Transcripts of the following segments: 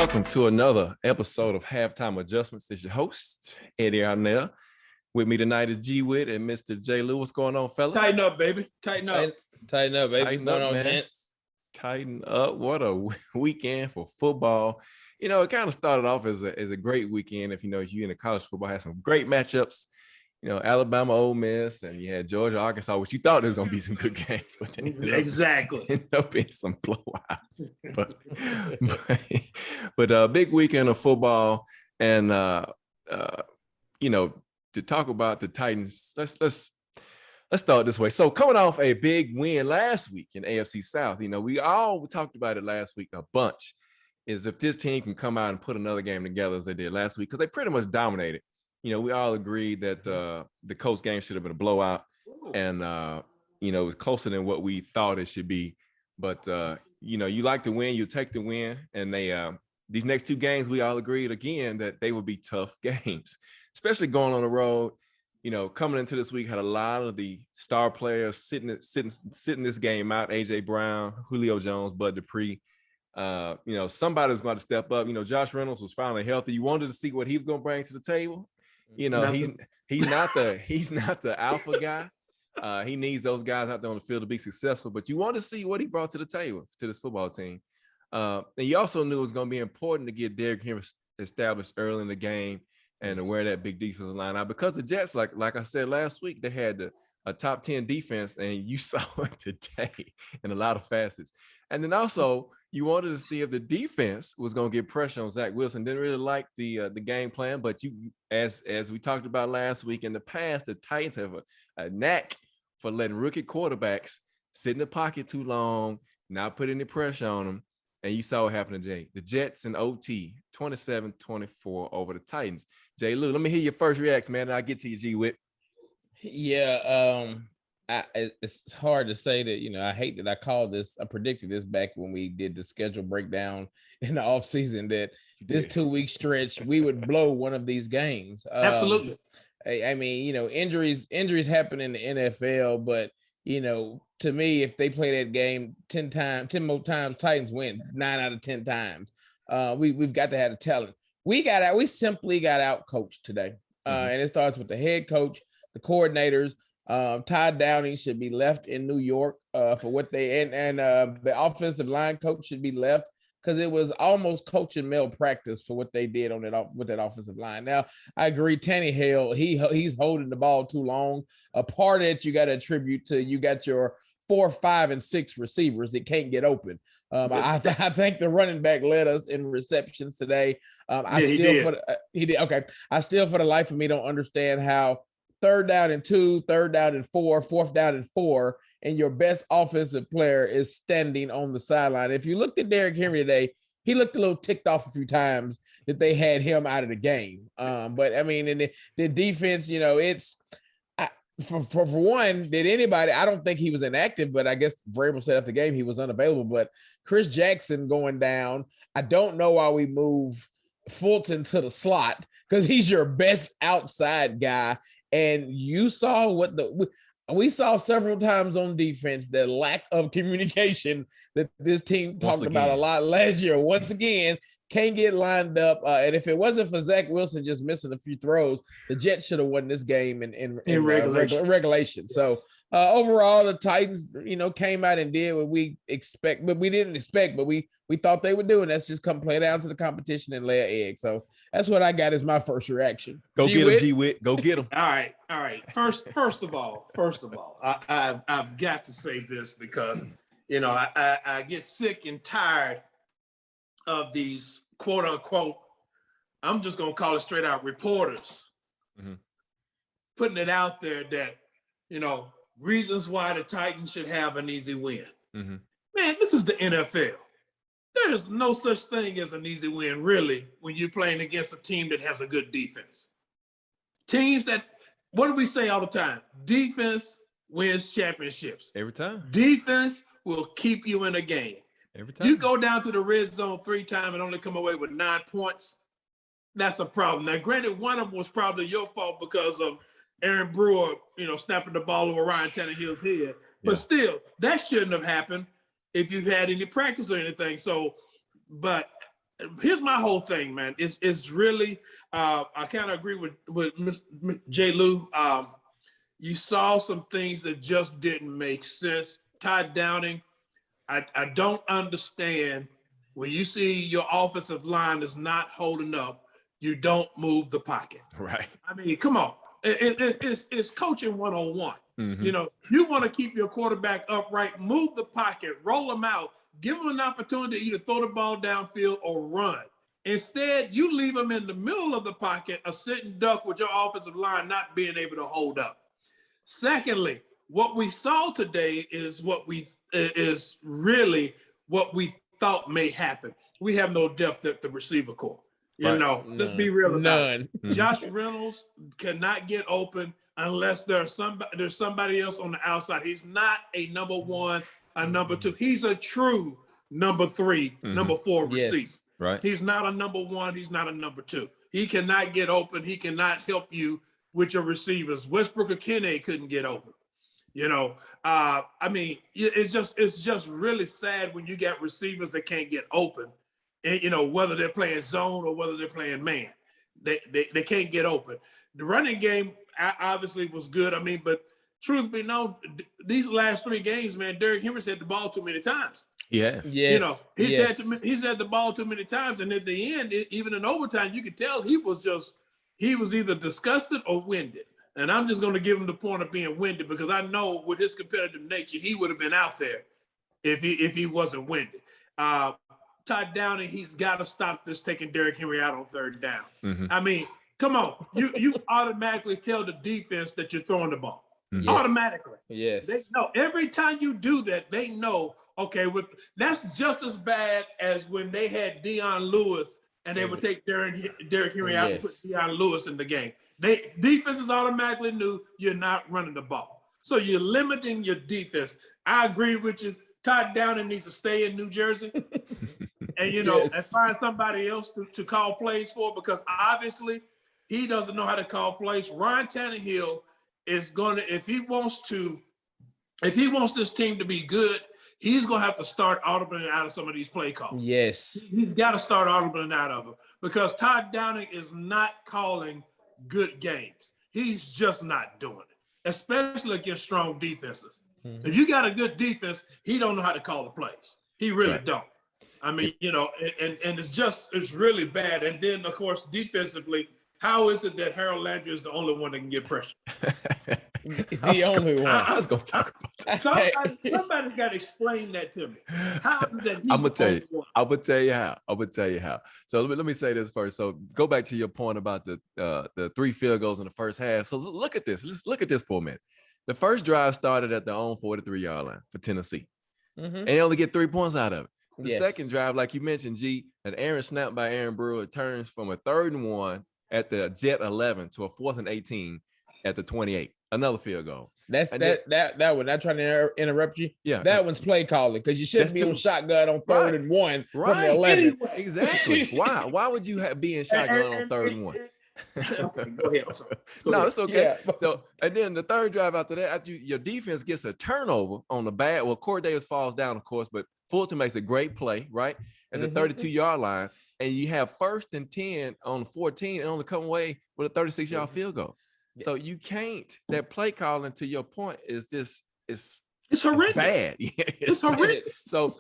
welcome to another episode of Halftime Adjustments. It's your host, Eddie Arnell. With me tonight is G Witt and Mr. J. Lou. What's going on, fellas? Tighten up, baby. Tighten up. Tighten up, baby. Tighten What's going up, on, man. gents? Tighten up. What a weekend for football. You know, it kind of started off as a great weekend. If you in the college football, had some great matchups. You know, Alabama, Ole Miss, and you had Georgia, Arkansas, which you thought there was going to be some good games. But Exactly. Ended up being some blowouts. But a big weekend of football. And, you know, to talk about the Titans, let's start this way. So coming off a big win last week in AFC South, you know, we talked about it last week a bunch, is if this team can come out and put another game together as they did last week, because they pretty much dominated. You know, we all agreed that the Colts game should have been a blowout, and you know, it was closer than what we thought it should be. But you know, you like to win, you take the win, and these next two games, we all agreed again that they would be tough games, especially going on the road. You know, coming into this week, had a lot of the star players sitting this game out. AJ Brown, Julio Jones, Bud Dupree. You know, somebody's going to step up. You know, Josh Reynolds was finally healthy. You wanted to see what he was going to bring to the table. You know, he's not the alpha guy. He needs those guys out there on the field to be successful. But you want to see what he brought to the table to this football team. And you also knew it was going to be important to get Derrick Henry established early in the game and to wear that big defensive line out, because the Jets, like I said last week, they had a top 10 defense, and you saw it today in a lot of facets. And then also you wanted to see if the defense was going to get pressure on Zach Wilson. Didn't really like the game plan, but as we talked about last week, in the past, the Titans have a knack for letting rookie quarterbacks sit in the pocket too long, not put any pressure on them. And you saw what happened to Jay. The Jets in OT, 27-24 over the Titans. Jay Lou, let me hear your first reaction, man, and I'll get to you, G Witt. Yeah, it's hard to say that, you know, I hate that I predicted this back when we did the schedule breakdown in the offseason, that this 2-week stretch, we would blow one of these games. Absolutely. I mean, you know, injuries happen in the NFL, but, you know, to me, if they play that game 10 more times, Titans win 9 out of 10 times. We've got to have the talent. We simply got out coached today. And it starts with the head coach, the coordinators. Todd Downing should be left in New York for what and the offensive line coach should be left, because it was almost coaching malpractice for what they did with that offensive line. Now, I agree, Tannehill, he's holding the ball too long. A part of it you got to attribute to, you got your 4, 5, and 6 receivers that can't get open. I think the running back led us in receptions today. He did. Okay. I still, for the life of me, don't understand how 3rd down and 2, 3rd down and 4, 4th down and 4, and your best offensive player is standing on the sideline. If you looked at Derrick Henry today, he looked a little ticked off a few times that they had him out of the game. But I mean, in the defense, you know, for one, I don't think he was inactive, but I guess Vrabel said after the game he was unavailable. But Chris Jackson going down, I don't know why we move Fulton to the slot, because he's your best outside guy. And you saw we saw several times on defense, the lack of communication that this team talked about a lot last year. Once again, can't get lined up. And if it wasn't for Zach Wilson just missing a few throws, the Jets should have won this game in regulation. So overall, the Titans, you know, came out and did what we expect, but we didn't expect, but we thought they would do. And that's just come play down to the competition and lay an egg. So that's what I got as my first reaction. Go get him, G Witt. Go get him. All right. First of all, I've got to say this, because, you know, I get sick and tired of these quote unquote, I'm just going to call it straight out, reporters putting it out there that, you know, reasons why the Titans should have an easy win. Man, this is the NFL. There is no such thing as an easy win, really, when you're playing against a team that has a good defense. Teams that, what do we say all the time? Defense wins championships. Every time. Defense will keep you in a game. Every time. You go down to the red zone 3 times and only come away with 9 points, that's a problem. Now, granted, one of them was probably your fault because of Aaron Brewer, you know, snapping the ball over Ryan Tannehill's head. But still, that shouldn't have happened if you've had any practice or anything. So, but here's my whole thing, man. It's really I kind of agree with J. Lou. You saw some things that just didn't make sense. Todd Downing, I don't understand when you see your offensive line is not holding up, you don't move the pocket. Right. I mean, come on. It's coaching 101. Mm-hmm. You know, you want to keep your quarterback upright, move the pocket, roll them out, give them an opportunity to either throw the ball downfield or run. Instead, you leave them in the middle of the pocket, a sitting duck with your offensive line not being able to hold up. Secondly, what we saw today is really what we thought may happen. We have no depth at the receiver core. You know, let's be real about it. Josh Reynolds cannot get open unless there's somebody else on the outside. He's not a number one, a number two. He's a true number three, number four receiver. Right. He's not a number one. He's not a number two. He cannot get open. He cannot help you with your receivers. Westbrook or Kennedy couldn't get open. You know, I mean, it's just really sad when you got receivers that can't get open. And, you know, whether they're playing zone or whether they're playing man, they can't get open. The running game obviously was good. I mean, but truth be known, these last 3 games, man, Derrick Henry's had the ball too many times. Yes. You know, he's had the ball too many times. And at the end, even in overtime, you could tell he was either disgusted or winded. And I'm just going to give him the point of being winded because I know with his competitive nature, he would have been out there if he wasn't winded. Todd Downing, he's got to stop this taking Derrick Henry out on 3rd down. I mean, come on. You automatically tell the defense that you're throwing the ball. Automatically. Yes. They know every time you do that, they know, okay, that's just as bad as when they had Deion Lewis and they would take Derrick Henry out and put Deion Lewis in the game. Defenses automatically knew you're not running the ball. So you're limiting your defense. I agree with you. Todd Downing needs to stay in New Jersey and, you know, and find somebody else to call plays for because obviously he doesn't know how to call plays. Ryan Tannehill is going to, if he wants this team to be good, he's going to have to start audibling out of some of these play calls. Yes. He's got to start audibling out of them because Todd Downing is not calling good games. He's just not doing it, especially against strong defenses. If you got a good defense, he don't know how to call the plays. He really don't. I mean, you know, and it's really bad. And then, of course, defensively, how is it that Harold Landry is the only one that can get pressure? The only one. I was going to talk about that. Somebody's got to explain that to me. How is that he's I'm gonna tell you. one? I'm gonna tell you how. So let me say this first. So go back to your point about the 3 field goals in the first half. So look at this. Let's look at this for a minute. The first drive started at their own 43-yard line for Tennessee, and they only get 3 points out of it. The second drive, like you mentioned, an errant snap by Aaron Brewer turns from a 3rd and 1 at the Jet 11 to a 4th and 18 at the 28. Another field goal. That one. I'm trying to interrupt you. Yeah, that one's play calling because you shouldn't be on shotgun on 3rd and 1 from the 11. Anyway. Exactly. Why would you be in shotgun on 3rd and 1? Okay, go ahead. I'm sorry. No, it's okay. Yeah. So, and then the 3rd drive after that, after your defense gets a turnover on the bad. Well, Corey Davis falls down, of course, but Fulton makes a great play right at the 32-yard line, and you have 1st and 10 on 14 and only come away with a 36-yard field goal. Yeah. So you can't. That play calling, to your point, is this it's horrendous. It's bad. It's horrendous. So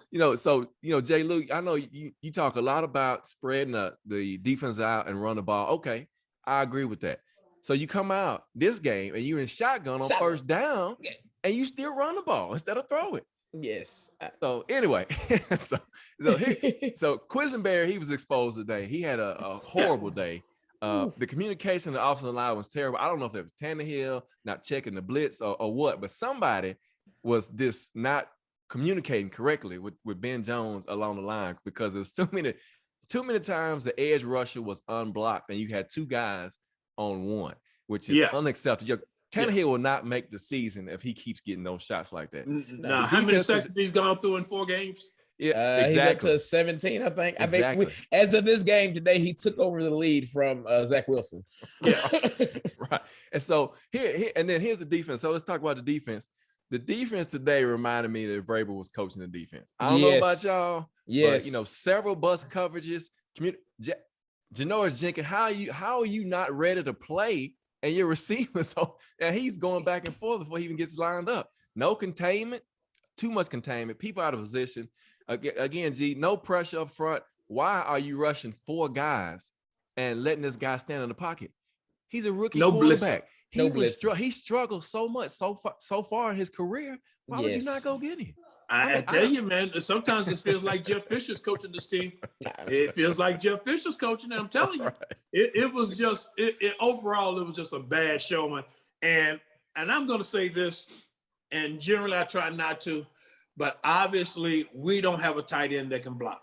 Jay Lou, I know you talk a lot about spreading the defense out and run the ball. Okay, I agree with that. So you come out this game and you're in shotgun on 1st down, and you still run the ball instead of throw it. Yes. So anyway, so Quisenberry, he was exposed today. He had a horrible day. The communication in the offensive line was terrible. I don't know if it was Tannehill not checking the blitz or what, but somebody was not communicating correctly with Ben Jones along the line because there was too many times the edge rusher was unblocked and you had 2 guys on 1, which is unacceptable. Tannehill will not make the season if he keeps getting those shots like that. Now, how many sacks he's gone through in 4 games? Yeah, exactly. He's up to 17, I think. Exactly. I think as of this game today, he took over the lead from Zach Wilson. Yeah, right. And so here's the defense. So let's talk about the defense. The defense today reminded me that Vrabel was coaching the defense. I don't know about y'all, but several bus coverages, Janoris Jenkins, how are you not ready to play? And your receivers, and he's going back and forth before he even gets lined up. No containment, too much containment. People out of position. Again, G, no pressure up front. Why are you rushing 4 guys and letting this guy stand in the pocket? He's a rookie quarterback. He struggled so much so far in his career. Why would you not go get him? I tell you, man, sometimes it feels like Jeff Fisher's coaching this team. It feels like Jeff Fisher's coaching. I'm telling you, it was just overall, it was just a bad showing. And I'm going to say this, and generally I try not to, but obviously we don't have a tight end that can block.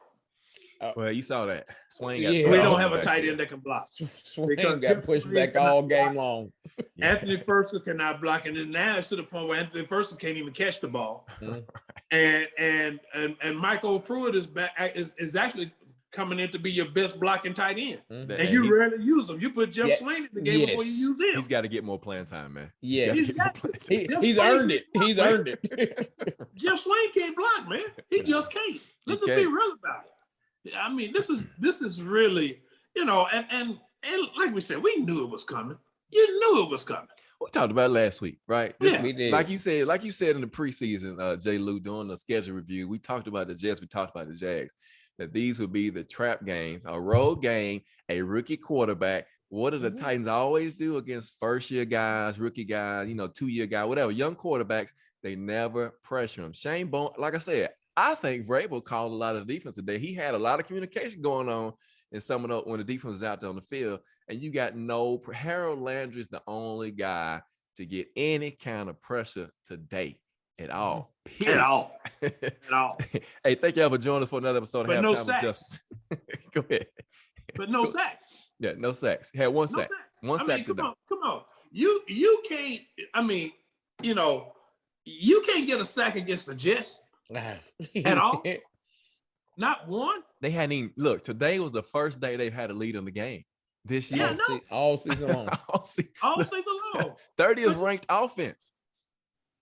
Well, you saw that. Swain we don't have a tight end that can block. Swain got pushed back all game long. Anthony Firkser cannot block, and then now it's to the point where Anthony Firkser can't even catch the ball. And Michael Pruitt is back is actually coming in to be your best blocking tight end. And you rarely use him. You put Jeff Swain in the game before you use him. He's got to get more playing time, man. Yeah, he's earned it. He's earned it. Jeff Swain can't block, man. He just can't. Let's just be real about it. I mean, this is really, and like we said, we knew it was coming. You knew it was coming. We talked about it last week, right? We did. Like you said in the preseason, Jay Lou, doing the schedule review, we talked about the Jets, we talked about the Jags, that these would be the trap games, a road game, a rookie quarterback. What do the Titans always do against first-year guys, rookie guys, 2-year guy, whatever, young quarterbacks? They never pressure them. Shane Bone, like I said, I think Vrabel called a lot of the defense today. He had a lot of communication going on in some of the when the defense was out there on the field, and you got Harold Landry's the only guy to get any kind of pressure today at all. Period. At all. Hey, thank y'all for joining us for another episode of Halftime with Justice. Go ahead. But no sacks. Yeah, no sacks. He had one sack. One sack. Come on. You can't. I mean, you can't get a sack against the Jets. At all? Not one? They hadn't even look. Today was the first day they've had a lead in the game this year. All season long. all season long. 30th ranked offense.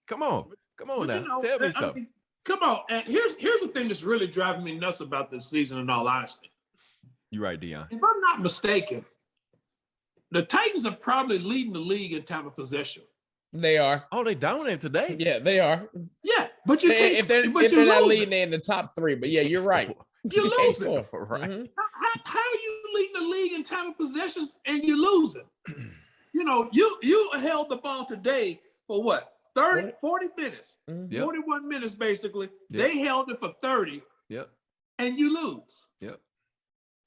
Come on now. Tell me something. Mean, come on. And here's the thing that's really driving me nuts about this season, in all honesty. You're right, Dion. If I'm not mistaken, the Titans are probably leading the league in time of possession. They are. Oh, they dominated today. Yeah, they are. Yeah, but you can't. If they're not leading in the top 3, but yeah, you're right. You're losing. Right. How are you leading the league in time of possessions and you're losing? You held the ball today for what? 40 minutes, 41 minutes basically. Yep. They held it for 30. Yep. And you lose. Yep.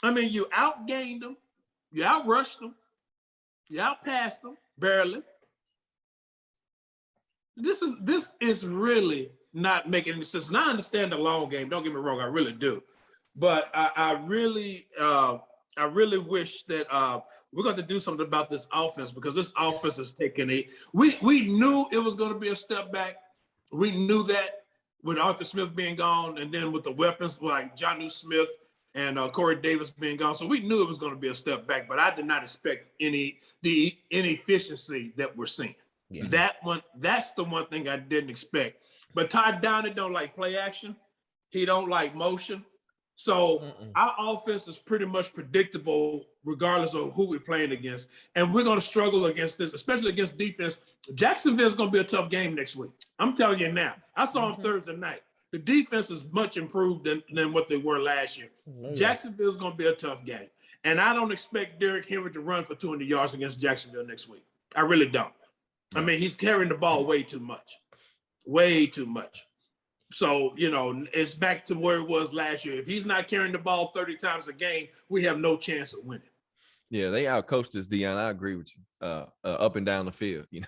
I mean, you outgained them, you outrushed them, you outpassed them barely. This is really not making any sense. And I understand the long game. Don't get me wrong, I really do. But I really wish that we're going to do something about this offense, because this offense is taking we knew it was going to be a step back. We knew that with Arthur Smith being gone, and then with the weapons like Jonnu Smith and Corey Davis being gone. So we knew it was going to be a step back, but I did not expect the inefficiency that we're seeing. Yeah. That's the one thing I didn't expect. But Ty Downey don't like play action. He don't like motion. So our offense is pretty much predictable regardless of who we're playing against. And we're going to struggle against this, especially against defense. Jacksonville's going to be a tough game next week. I'm telling you now. I saw them Thursday night. The defense is much improved than what they were last year. Jacksonville's going to be a tough game. And I don't expect Derrick Henry to run for 200 yards against Jacksonville next week. I really don't. I mean, he's carrying the ball way too much. Way too much. So, it's back to where it was last year. If he's not carrying the ball 30 times a game, we have no chance of winning. Yeah, they outcoached us, Dion. I agree with you. Up and down the field, then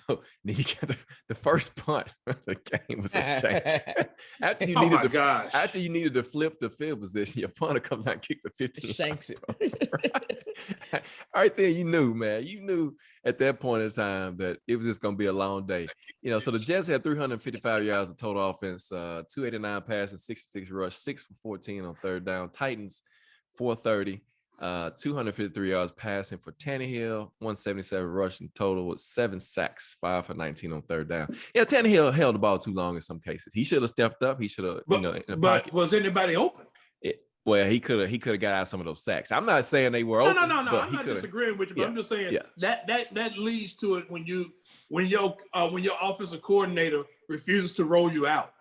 you got the first punt. The game was a shame. After you needed to flip the field position, your punter comes out and kicks the 15. Shanks it. Right there, you knew, man. You knew at that point in time that it was just going to be a long day. So the Jets had 355 yards of total offense, 289 passing, 66 rush, 6 for 14 on third down. Titans, 430. 253 yards passing for Tannehill, 177 rushing total with 7 sacks, 5 for 19 on third down. Yeah, Tannehill held the ball too long in some cases. He should have stepped up. He should have, in the but pocket. Was anybody open? Well, he could have got out some of those sacks. I'm not saying they were open. No. I'm but not disagreeing with you, but I'm just saying that leads to it when your offensive coordinator refuses to roll you out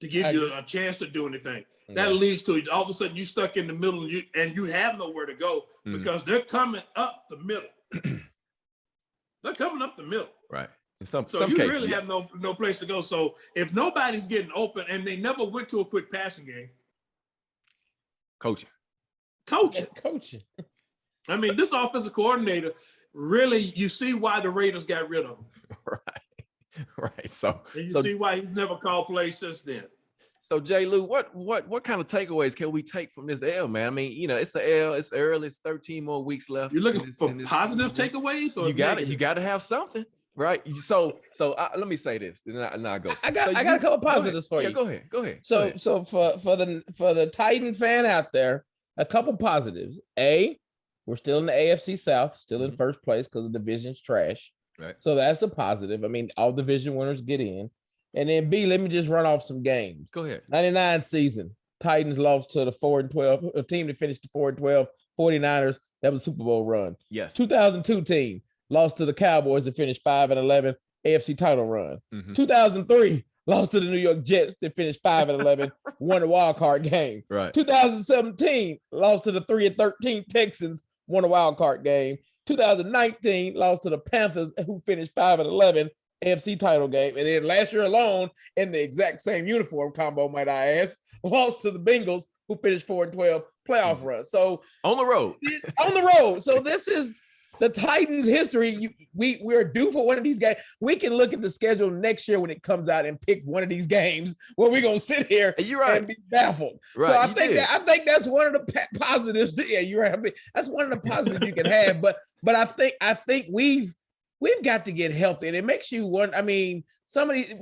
to give you a chance to do anything. That leads to it. All of a sudden you stuck in the middle and you have nowhere to go because they're coming up the middle. They're coming up the middle. Right. In so some you cases, really have no place to go. So if nobody's getting open and they never went to a quick passing game, coaching. I mean, this offensive coordinator, really, you see why the Raiders got rid of him. Right. So and you see why he's never called plays since then. So J. Lou, what kind of takeaways can we take from this L, man? I mean, it's an L, it's early, it's 13 more weeks left. You're looking for positive takeaways, or you got to have something, right? So let me say this, and I go. I got a couple positives for you. Yeah, go ahead. So for the Titan fan out there, a couple positives. A, we're still in the AFC South, still in first place because the division's trash. Right. So that's a positive. I mean, all division winners get in. And then B, let me just run off some games. Go ahead. 99 season, Titans lost to the 4-12, a team that finished the 4-12 49ers. That was a Super Bowl run. Yes. 2002 team lost to the Cowboys that finished 5-11, AFC title run. 2003 lost to the New York Jets that finished 5-11, won the wild card game. Right. 2017 lost to the 3-13 Texans, won a wild card game. 2019 lost to the Panthers, who finished 5-11. AFC title game. And then last year alone, in the exact same uniform combo, might I ask, lost to the Bengals, who finished 4-12 playoff run. So on the road. So this is the Titans' history. We're due for one of these games. We can look at the schedule next year when it comes out and pick one of these games where we're gonna sit here and be baffled. Right. So I think that's one of the positives. Yeah, you're right. I mean, that's one of the positives you can have. But I think we've got to get healthy, and it makes you wonder. I mean, some of these,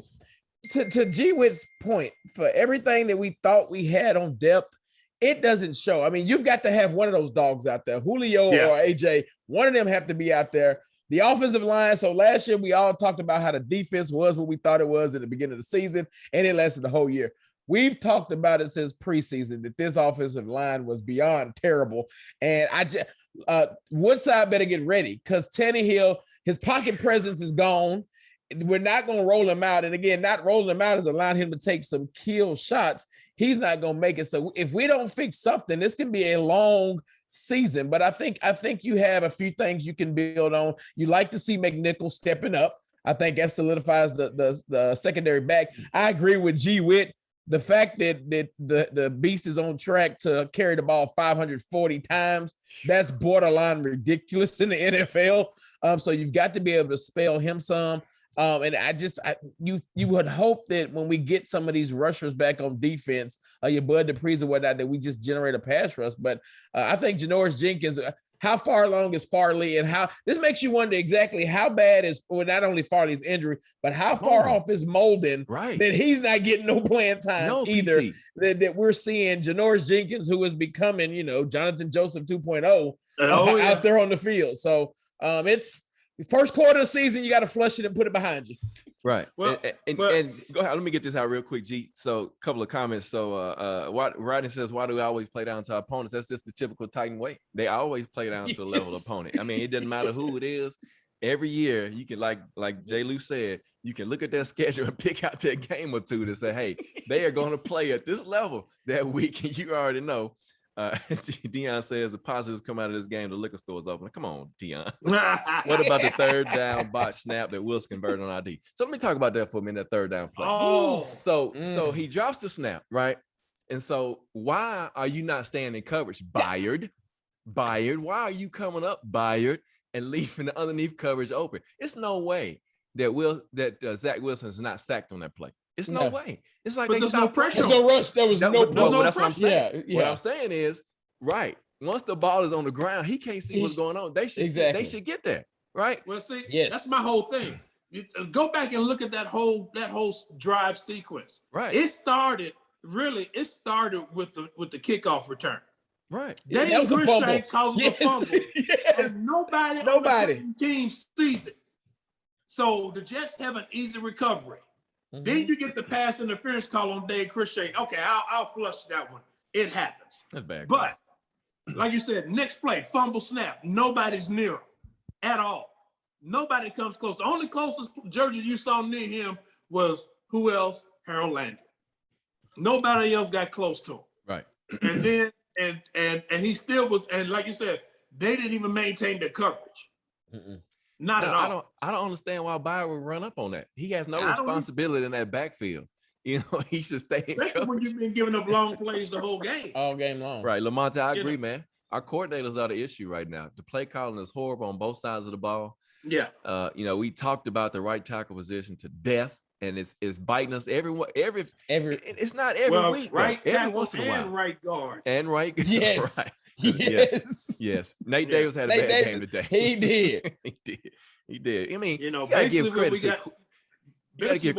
to G Witt's point, for everything that we thought we had on depth, it doesn't show. I mean, you've got to have one of those dogs out there, Julio or AJ. One of them have to be out there. The offensive line. So last year we all talked about how the defense was what we thought it was at the beginning of the season, and it lasted the whole year. We've talked about it since preseason that this offensive line was beyond terrible, and Woodside better get ready because Tannehill, his pocket presence is gone. We're not going to roll him out. And again, not rolling him out is allowing him to take some kill shots. He's not going to make it. So if we don't fix something, this can be a long season. But I think you have a few things you can build on. You like to see McNichol stepping up. I think that solidifies the secondary back. I agree with G Witt. The fact that the beast is on track to carry the ball 540 times, that's borderline ridiculous in the NFL. So you've got to be able to spell him some. And you would hope that when we get some of these rushers back on defense, your Bud Dupree's or whatnot, that we just generate a pass rush. But I think Janoris Jenkins, how far along is Farley, and how this makes you wonder exactly how bad is, well, not only Farley's injury, but how far off is Molden that he's not getting no playing time either. That we're seeing Janoris Jenkins, who is becoming, Jonathan Joseph 2.0 out there on the field. So it's first quarter of the season, you got to flush it and put it behind you. Right. Well, and go ahead. Let me get this out real quick, G. So a couple of comments. So Rodney says, why do we always play down to our opponents? That's just the typical Titan way. They always play down to the level opponent. I mean, it doesn't matter who it is. Every year, you can, like J. Lou said, you can look at their schedule and pick out their game or two to say, hey, they are going to play at this level that week. And you already know. Dion says the positives come out of this game. The liquor store is open. Come on, Dion. What about the third down bot snap that Wills converted on ID? So let me talk about that for a minute. That third down play. So he drops the snap, right? And so why are you not staying in coverage, Byard? Why are you coming up, Byard, and leaving the underneath coverage open? It's no way that Zach Wilson is not sacked on that play. It's no way. It's like there's no pressure. There's no rush. There was no pressure. That's what I'm saying. Yeah. What I'm saying is, once the ball is on the ground, he can't see what's going on. They should get there, right? Well, see, that's my whole thing. You go back and look at that whole drive sequence. Right. It started with the kickoff return. Right. Daniel Christian causes a fumble. And nobody on the team sees it. So the Jets have an easy recovery. Mm-hmm. Then you get the pass interference call on Dave Christian. Okay, I'll flush that one. It happens. That's bad. But like you said, next play, fumble snap. Nobody's near him at all. Nobody comes close. The only closest jersey you saw near him was who else? Harold Landry. Nobody else got close to him. Right. And then and he still was, and like you said, they didn't even maintain their coverage. Not at all. I don't understand why Byron would run up on that. He has no responsibility in that backfield. You know, he should stay in Especially when you've been giving up long plays the whole game. All game long. Right. Lamonte, I agree, man. Our coordinators are the issue right now. The play calling is horrible on both sides of the ball. Yeah. You know, we talked about the right tackle position to death, and it's biting us every it's not every week. Right every tackle once in a while. and right guard. And right. Yes. Right. Yes. Nate Davis had a bad game today. He did. He did. I mean, You know, you gotta give basically credit you gotta give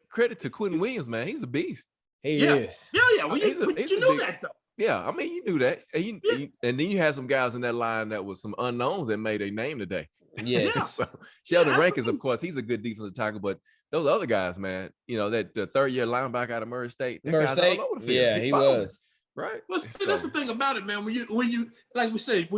credit to Quentin Williams, man. He's a beast. He is. Yeah. Well, you knew that though. Yeah, I mean, you knew that. And then you had some guys in that line that was some unknowns that made a name today. Yeah. So Sheldon Rankins, of course, he's a good defensive tackle, but those other guys, man, you know, that third-year linebacker out of Murray State, that guy's all over the field. Yeah, he was. Right. Well, see, that's the thing about it, man. When you like we say,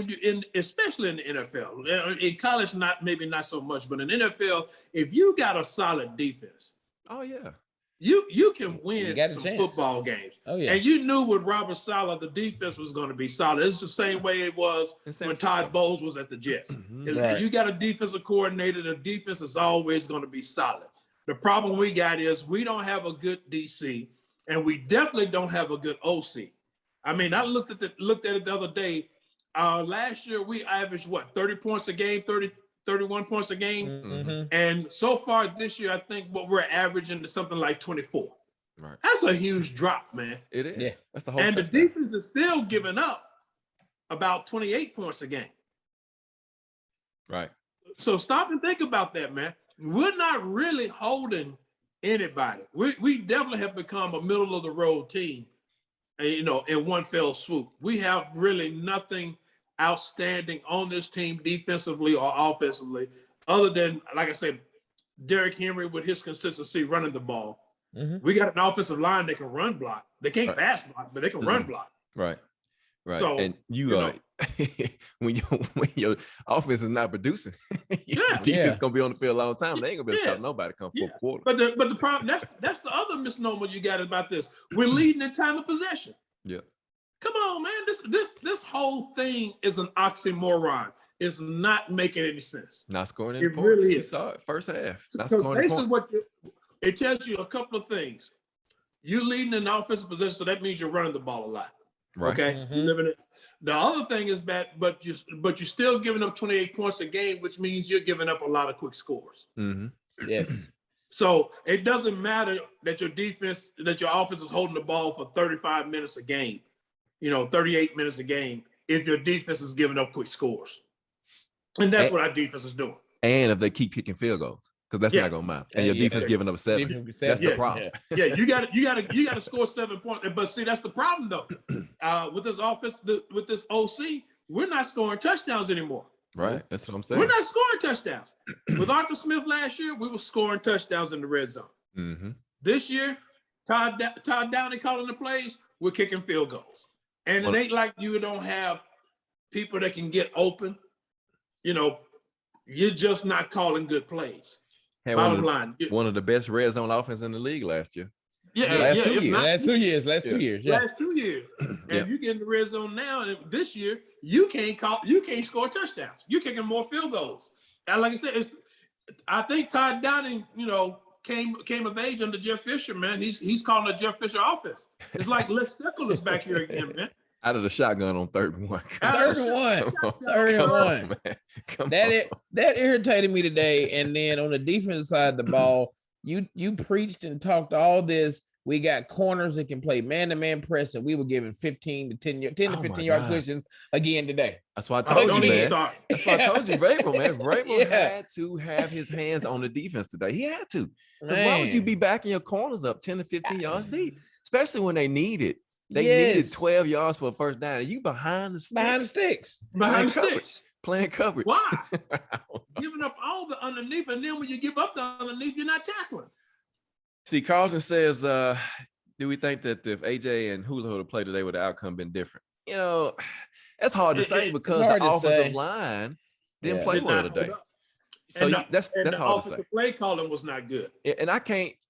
especially in the NFL, in college, maybe not so much, but in NFL, if you got a solid defense, oh yeah, you can win some chance. football games. Oh yeah, and you knew with Robert Saleh, the defense was going to be solid. It's the same way it was when Todd Bowles was at the Jets. Right. You got a defensive coordinator, the defense is always going to be solid. The problem we got is we don't have a good DC, and we definitely don't have a good OC. I mean, I looked at it the other day. Last year we averaged 30 points a game, 31 points a game. Mm-hmm. And so far this year, I think what we're averaging is something like 24. Right. That's a huge drop, man. It is. Yeah. That's the whole. And touchdown. the defense is still giving up about 28 points a game. Right. So stop and think about that, man. We're not really holding anybody. We definitely have become a middle of the road team, in one fell swoop. We have really nothing outstanding on this team defensively or offensively, other than, like I said, Derrick Henry with his consistency running the ball. Mm-hmm. We got an offensive line that can run block. They can't pass block, but they can run block. Right. So, and when your offense is not producing, defense gonna be on the field a long time. They ain't gonna be able to stop nobody come fourth quarter. But the problem that's the other misnomer you got about this. We're leading in time of possession. Yeah. Come on, man. This whole thing is an oxymoron. It's not making any sense. Not scoring any points. Really You is. saw it first half. Not So scoring any basically, points. it tells you a couple of things. You're leading in offensive possession, so that means you're running the ball a lot. Right. Okay. Mm-hmm. The other thing is that, but you're still giving up 28 points a game, which means you're giving up a lot of quick scores. Mm-hmm. Yes. So it doesn't matter that your offense is holding the ball for 35 minutes a game, 38 minutes a game, if your defense is giving up quick scores. And that's what our defense is doing. And if they keep kicking field goals, because that's not gonna matter. And your defense giving up 7. That's the problem. Yeah, you got to score 7 points. But see, that's the problem though. With this offense, with this OC, we're not scoring touchdowns anymore. Right. That's what I'm saying. We're not scoring touchdowns. With Arthur Smith last year, we were scoring touchdowns in the red zone. Mm-hmm. This year, Todd Downey calling the plays, we're kicking field goals. And it ain't like you don't have people that can get open. You're just not calling good plays. Bottom line. One of the best red zone offense in the league last year. Last 2 years. Last 2 years. And you get in the red zone now, and this year you can't score touchdowns. You're kicking more field goals. And like I said, I think Todd Downing, came of age under Jeff Fisher, man. He's calling the Jeff Fisher offense. It's like Les Steckel is back here again, man. Out of the shotgun on 3rd and 1. Third and one. That irritated me today. And then on the defense side of the ball, you preached and talked all this. We got corners that can play man-to-man press, and we were giving 10 to 15 yard cushions again today. That's why I told you, man. That's why I told you, Vrabel, man. Vrabel had to have his hands on the defense today. He had to. Why would you be backing your corners up 10 to 15 yards deep, especially when they need it? They needed 12 yards for a first down. And you behind the sticks. Playing coverage. Why? Giving up all the underneath, and then when you give up the underneath, you're not tackling. See, Carlton says do we think that if AJ and Julio had played today, would the outcome been different? That's hard to say because the offensive line didn't play well today. So that's hard to say. The play calling was not good. And I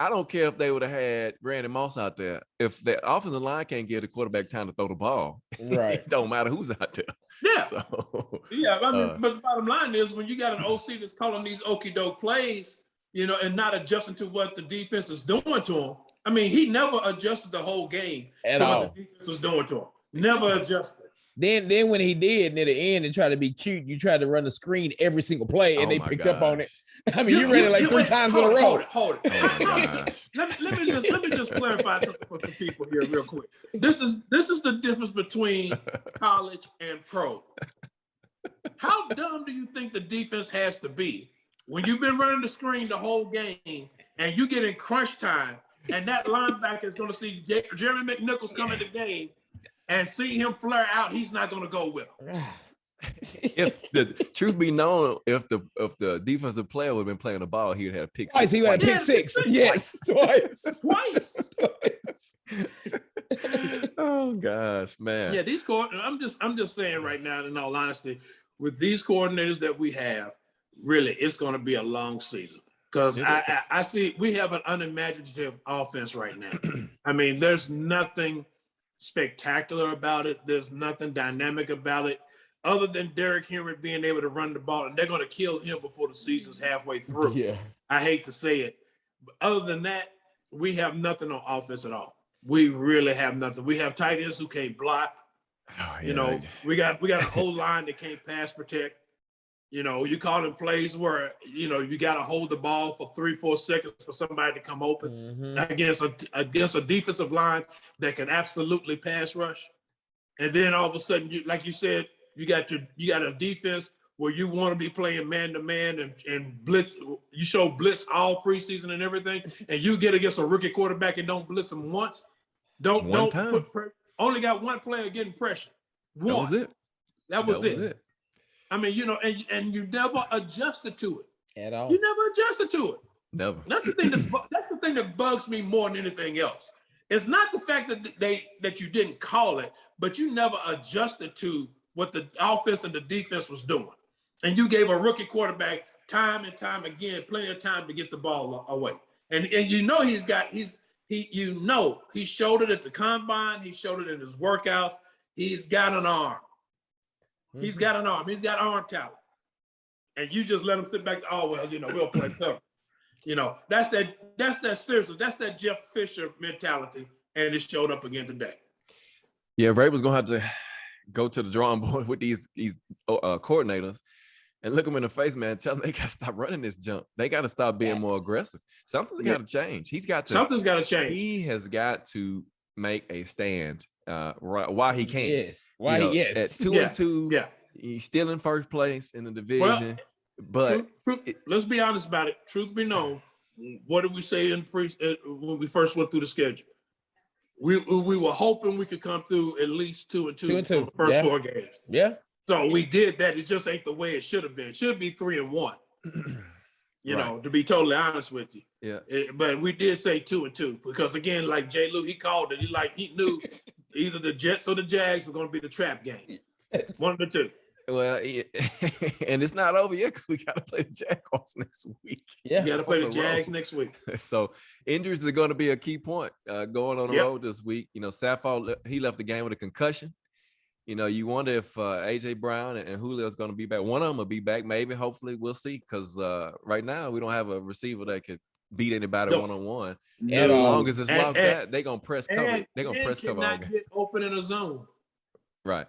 don't care if they would have had Randy Moss out there. If the offensive line can't give the quarterback time to throw the ball, right? It don't matter who's out there. Yeah. So, I mean, but the bottom line is when you got an OC that's calling these okie doke plays, and not adjusting to what the defense is doing to him. I mean, he never adjusted the whole game to what the defense was doing to him. Never adjusted. Then when he did near the end and tried to be cute, you tried to run the screen every single play, and they picked up on it. I mean, you ran it like 3 times in a row. Hold it. Let me just clarify something for some people here real quick. This is the difference between college and pro. How dumb do you think the defense has to be when you've been running the screen the whole game and you get in crunch time and that linebacker is going to see Jerry McNichols come in the game and see him flare out, he's not going to go with him. If the truth be known, if the defensive player would have been playing the ball, he would have picked twice. He would have picked six. Yes, twice. Oh gosh, man. Yeah, these coordinators. I'm just saying right now, in all honesty, with these coordinators that we have, really, it's going to be a long season. Because I see we have an unimaginative offense right now. I mean, there's nothing spectacular about it. There's nothing dynamic about it other than Derrick Henry being able to run the ball, and they're going to kill him before the season's halfway through. Yeah. I hate to say it. But other than that, we have nothing on offense at all. We really have nothing. We have tight ends who can't block. Oh, yeah. We got an whole line that can't pass protect. You call them plays where, you got to hold the ball for 3-4 seconds for somebody to come open against a defensive line that can absolutely pass rush. And then all of a sudden, like you said, you got a defense where you want to be playing man-to-man and blitz. You show blitz all preseason and everything, and you get against a rookie quarterback and don't blitz him once. Only got one player getting pressure. That was it. That was it. I mean, and you never adjusted to it at all. You never adjusted to it. Never. That's the thing that bugs me more than anything else. It's not the fact that you didn't call it, but you never adjusted to what the offense and the defense was doing, and you gave a rookie quarterback time and time again plenty of time to get the ball away. And he showed it at the combine. He showed it in his workouts. He's got an arm. He's got an arm. He's got arm talent. And you just let him sit back. Oh, well, we'll play cover. That's that seriously. That's that Jeff Fisher mentality. And it showed up again today. Yeah, Ray was going to have to go to the drawing board with these coordinators and look them in the face, man. Tell them they got to stop running this jump. They got to stop being more aggressive. Something's got to change. Something's got to change. He has got to make a stand. Why he can't. Yes. Why yes. At 2-2, he's still in first place in the division. But let's be honest about it. Truth be known, what did we say when we first went through the schedule? We were hoping we could come through at least 2-2 on the first 4 games. Yeah. So we did that. It just ain't the way it should have been. It should be 3-1. To be totally honest with you. Yeah. But we did say 2-2 because again, like J. Lou, he called it. He knew either the Jets or the Jags were going to be the trap game. One of the two. Well, and it's not over yet because we got to play the Jaguars next week. Yeah, we got to play the Jags next week. So injuries are going to be a key point going on the road this week. Saffold, he left the game with a concussion. You wonder if AJ Brown and Julio is going to be back. One of them will be back, maybe. Hopefully, we'll see. Because right now we don't have a receiver that could beat anybody one-on-one. As long as it's locked that, they're going to press cover. They're going to press cover all game. Get open in a zone. Right.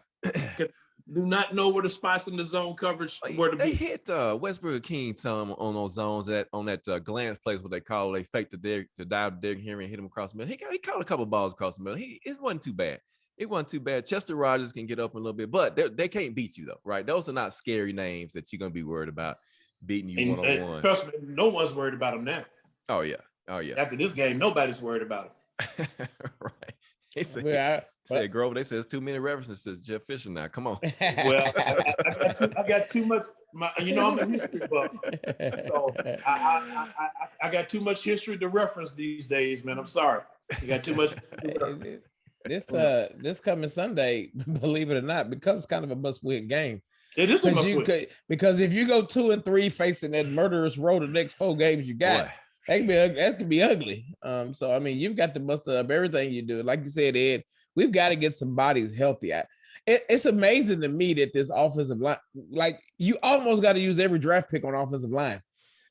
Do not know where the spots in the zone coverage where to be. They hit Westbrook King some on those zones on that glance place, what they call. They faked the dive to Derrick Henry and hit him across the middle. He caught a couple balls across the middle. It wasn't too bad. It wasn't too bad. Chester Rogers can get up a little bit, but they can't beat you though, right? Those are not scary names that you're gonna be worried about beating you one-on-one. Trust me, no one's worried about them now. Oh yeah. After this game, nobody's worried about him. Right. They said Grover. They said it's too many references to Jeff Fisher now. Come on. Well, I got too much. I'm a history buff, so I got too much history to reference these days, man. I'm sorry. You got too much. This coming Sunday, believe it or not, becomes kind of a must-win game. It is a must-win. Because if you go 2-3 facing that murderous row the next 4 games you got, that could be ugly. So I mean, you've got to muster up everything you do. Like you said, Ed, we've got to get some bodies healthy. It's amazing to me that this offensive line, like you almost got to use every draft pick on offensive line.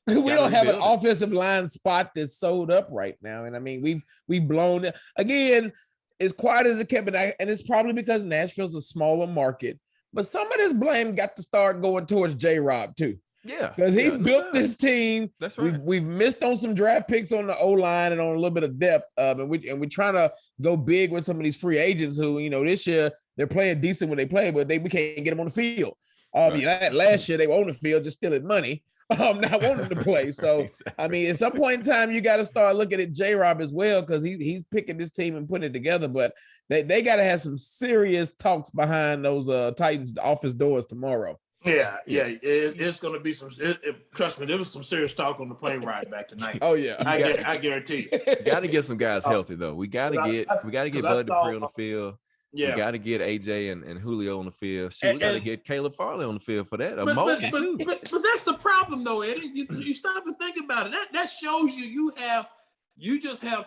We don't have an offensive line spot that's sold up right now. And I mean, we've blown it. Again, as quiet as it kept, and it's probably because Nashville's a smaller market, but some of this blame got to start going towards J-Rob too. Yeah. Because he's built this team. That's right. We've missed on some draft picks on the O-line and on a little bit of depth. And we're trying to go big with some of these free agents who, this year they're playing decent when they play, but we can't get them on the field. Last year they were on the field just stealing money. Not wanting to play. So, exactly. I mean, at some point in time, you got to start looking at J-Rob as well, because he's picking this team and putting it together. But they got to have some serious talks behind those Titans office doors tomorrow. Yeah. It's going to be some. Trust me, there was some serious talk on the plane ride back tonight. Oh yeah, I guarantee you. Got to get some guys healthy though. We got to get Bud Dupree on the field. Yeah. We got to get AJ and Julio on the field. We got to get Caleb Farley on the field for that. But that's the problem, though, Eddie. You stop and think about it. That shows you have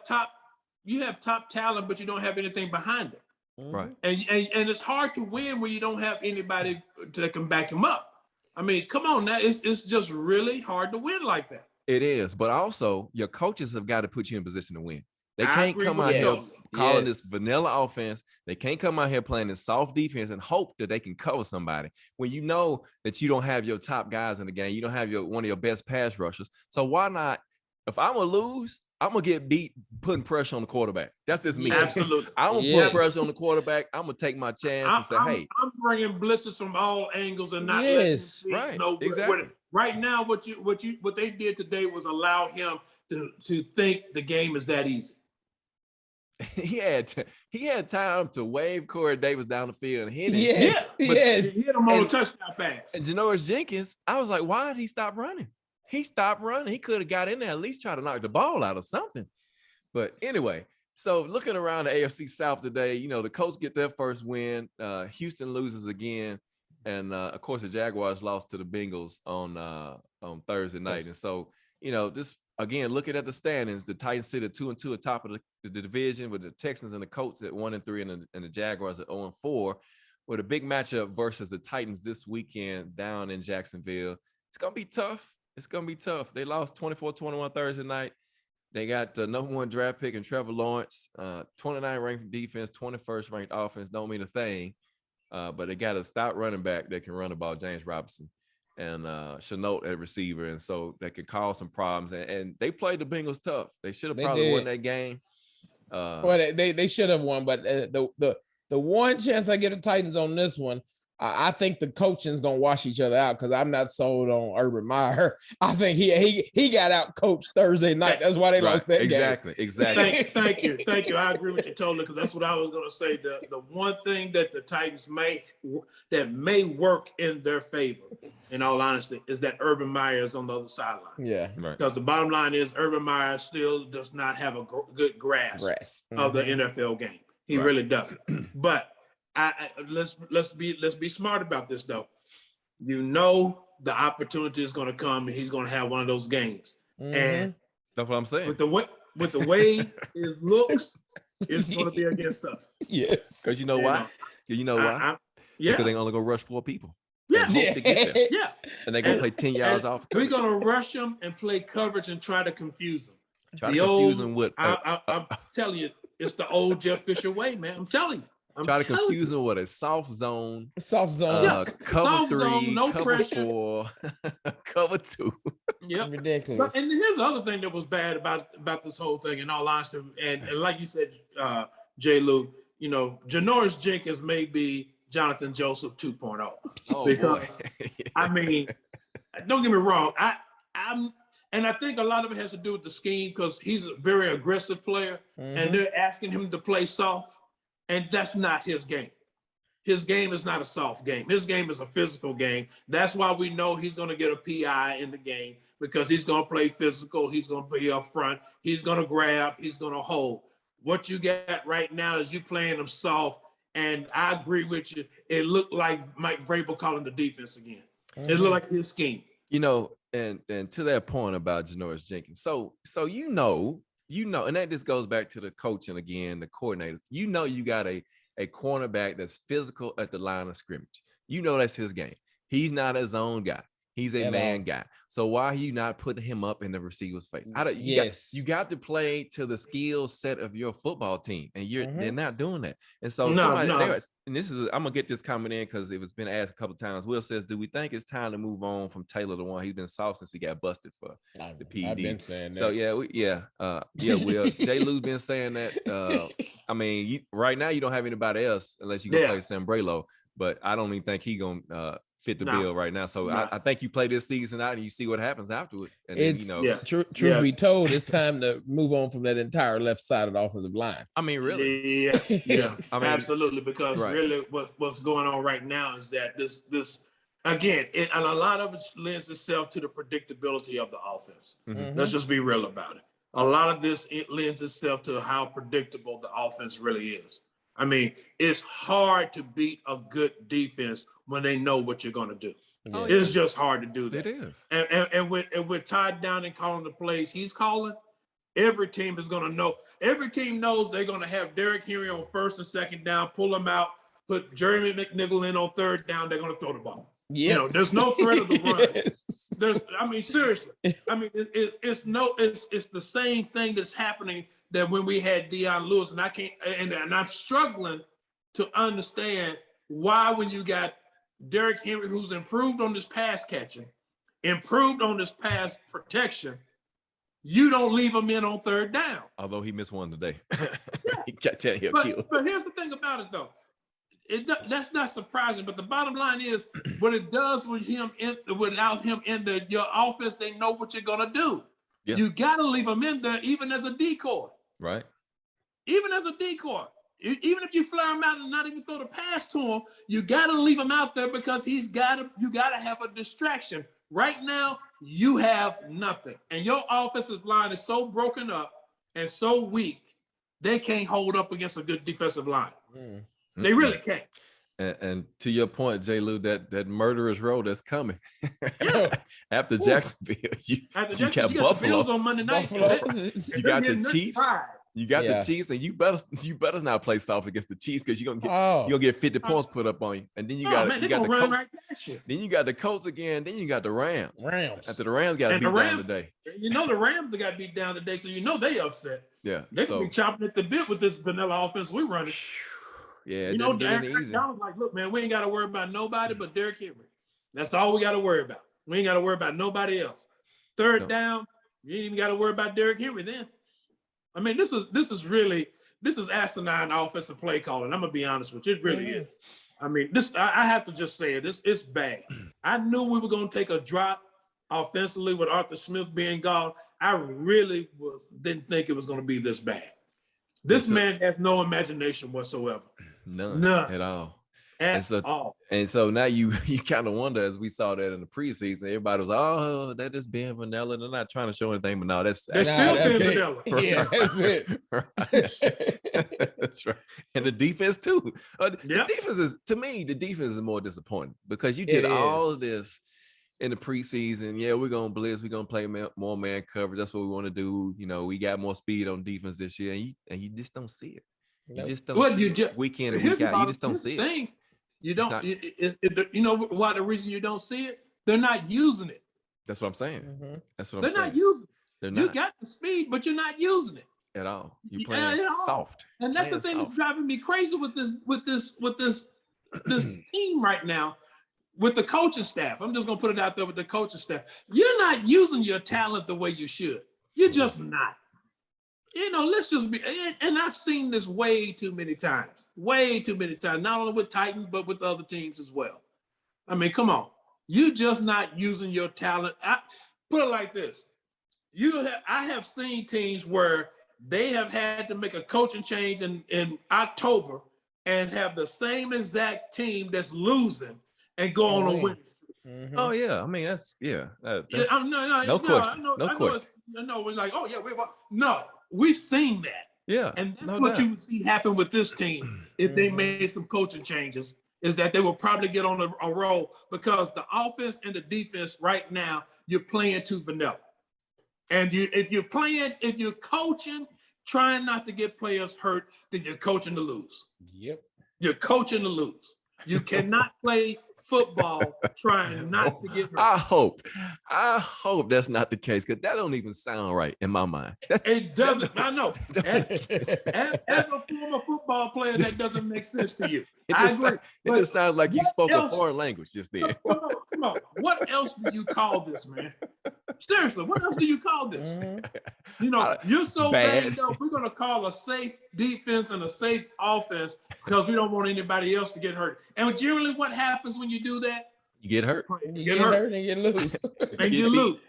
top talent, but you don't have anything behind it. Right. And it's hard to win when you don't have anybody that can back him up. I mean, come on now. It's just really hard to win like that. It is, but also your coaches have got to put you in position to win. They can't come out here calling this vanilla offense. They can't come out here playing this soft defense and hope that they can cover somebody when you know that you don't have your top guys in the game. You don't have one of your best pass rushers. So why not? If I'm going to lose, I'm going to get beat putting pressure on the quarterback. That's just me. Absolutely. I'm going to put pressure on the quarterback. I'm going to take my chance and say, hey. I'm bringing blitzes from all angles and not right. Exactly. Right now, what they did today was allow him to think the game is that easy. He had time to wave Corey Davis down the field and hit him. He hit him on a touchdown pass. And Janoris Jenkins, I was like, why did he stop running? He stopped running. He could have got in there, at least try to knock the ball out or something. But anyway, so looking around the AFC South today, the Colts get their first win. Houston loses again. And of course, the Jaguars lost to the Bengals on Thursday night. And so, just again, looking at the standings, the Titans sit at 2-2 at top of the division, with the Texans and the Colts at 1-3 and the Jaguars at 0-4, with a big matchup versus the Titans this weekend down in Jacksonville. It's going to be tough. They lost 24-21 Thursday night. They got the number 1 draft pick in Trevor Lawrence, 29 ranked defense, 21st ranked offense. Don't mean a thing, but they got a stout running back that can run the ball, James Robinson, and Chenault at receiver, and so that could cause some problems. And they played the Bengals tough. They should have probably won that game. Well, they should have won, but the one chance I get the Titans on this one, I think the coaching's gonna wash each other out, because I'm not sold on Urban Meyer. I think he got out coached Thursday night. That's why they lost that game. Exactly. Thank you. I agree with you totally, because that's what I was gonna say. The one thing that the Titans may work in their favor, in all honesty, is that Urban Meyer is on the other sideline. Yeah, right. Because the bottom line is Urban Meyer still does not have a good grasp of the NFL game. He really doesn't. But let's be smart about this though. The opportunity is going to come, and he's going to have one of those games. And that's what I'm saying. With the way it looks, it's going to be against us. Yes, because you know why? Because they're only going to rush 4 people. Yeah. And they're going to play 10 yards off. We're going to rush them and play coverage and try to confuse them. Confuse them with. I'm telling you, it's the old Jeff Fisher way, man. I'm telling you. Try to confuse them with a soft zone. Cover soft 3, zone, no cover pressure. 4, cover 2. Yep. Ridiculous. And here's the other thing that was bad about this whole thing, in all honesty, and like you said, J. Lou, Janoris Jenkins may be Jonathan Joseph 2.0. Oh, boy. I mean, don't get me wrong. I think a lot of it has to do with the scheme, because he's a very aggressive player, and they're asking him to play soft. And that's not his game. His game is not a soft game. His game is a physical game. That's why we know he's going to get a PI in the game, because he's going to play physical. He's going to be up front. He's going to grab. He's going to hold. What you got right now is you playing them soft. And I agree with you. It looked like Mike Vrabel calling the defense again. It looked like his scheme. You know, and to that point about Janoris Jenkins. So you know, and that just goes back to the coaching again, the coordinators. You know, you got a cornerback that's physical at the line of scrimmage. You know that's his game. He's not a zone guy. He's a man guy. So why are you not putting him up in the receiver's face? You got to play to the skill set of your football team, and they're not doing that. And so and this is I'm gonna get this comment in because it was been asked a couple of times. Will says, do we think it's time to move on from Taylor, the one he's been soft since he got busted for the PD? I've been saying that. So Will J. Lou's been saying that. I mean, right now you don't have anybody else unless you go play Sambrelo, but I don't even think he gonna fit the bill right now. So I think you play this season out and you see what happens afterwards. And then, truth be told, it's time to move on from that entire left side of the offensive line. I mean, really? Yeah. I mean, absolutely. Because really what's going on right now is that this again, and a lot of it lends itself to the predictability of the offense. Let's just be real about it. A lot of this, it lends itself to how predictable the offense really is. I mean, it's hard to beat a good defense when they know what you're going to do. It's just hard to do that. It is. And with Todd Downing calling the plays he's calling, every team is going to know. Every team knows they're going to have Derrick Henry on first and second down, pull him out, put Jeremy McNichol in on third down. They're going to throw the ball. You know, there's no threat of the run. I mean, seriously. I mean, it's the same thing that's happening that when we had Deion Lewis, and I'm struggling to understand why when you got Derrick Henry, who's improved on this pass catching, improved on this pass protection, you don't leave him in on third down. Although he missed one today. But here's the thing about it, though. That's not surprising, but the bottom line is what it does with him without him in your offense, they know what you're gonna do. Yeah. You gotta leave him in there, even as a decoy. Right. Even as a decoy. Even if you fly him out and not even throw the pass to him, you gotta leave him out there because you gotta have a distraction. Right now, you have nothing, and your offensive line is so broken up and so weak, they can't hold up against a good defensive line. They really can't. And to your point, J. Lou, that murderous row that's coming after Jacksonville, you got Buffalo on Monday night. You got the Chiefs. You got the Chiefs, and you better not play soft against the Chiefs because you're gonna get 50 points put up on you. And then you got the Colts. Then you got the Colts again. Then you got the Rams. After the Rams got to beat down today. You know the Rams got beat down today, so you know they upset. Yeah, they could be chopping at the bit with this vanilla offense we running. Yeah, you know, Aaron Donald's like, look, man, we ain't got to worry about nobody but Derrick Henry. That's all we got to worry about. We ain't got to worry about nobody else. Third down, you ain't even got to worry about Derrick Henry then. I mean, this is asinine offensive play calling. I'm gonna be honest with you, it really is. I mean, I have to just say it. It's bad. I knew we were gonna take a drop offensively with Arthur Smith being gone. I really didn't think it was gonna be this bad. This man has no imagination whatsoever. None at all. And so now you kind of wonder, as we saw that in the preseason, everybody was, oh, that is being vanilla. They're not trying to show anything, but no, that's still being vanilla. Yeah, that's it. Right. That's right. And the defense too. The defense is, to me, the defense is more disappointing because you did all of this in the preseason. Yeah, we're gonna blitz, we're gonna play more man coverage. That's what we want to do. You know, we got more speed on defense this year, and you just don't see it. You just don't see it. Week in and week out. You just don't see it. You don't. You know why? The reason you don't see it? They're not using it. That's what I'm saying. That's what they're I'm saying. Not using it. They're you not. got the speed, but you're not using it at all. You playing soft. And that's the thing that's driving me crazy with this team right now. With the coaching staff, I'm just gonna put it out there with the coaching staff. You're not using your talent the way you should. You're just not. You know, let's just be. And I've seen this way too many times. Not only with Titans, but with other teams as well. I mean, come on. You're just not using your talent. Put it like this. I have seen teams where they have had to make a coaching change in October and have the same exact team that's losing and go on a winning streak. Oh yeah, I mean that's no question. No question. I know we're like, oh yeah, no, we've seen that. Yeah. And that's no what doubt. you would see happen with this team if they made some coaching changes, is that they will probably get on a roll, because the offense and the defense right now, you're playing too vanilla. And if you're coaching, trying not to get players hurt, then you're coaching to lose. Yep. You're coaching to lose. You cannot play football trying not to get hurt. I hope that's not the case, because that don't even sound right in my mind. It doesn't. I know. As a former football player, that doesn't make sense to you. I agree. It just sounds like you spoke a else? foreign language just then. Come on. What else do you call this, man? Seriously, what else do you call this? You know, you're so banged up. We're going to call a safe defense and a safe offense because we don't want anybody else to get hurt. And generally, what happens when you do that? You get hurt. You get hurt and you lose. And you lose.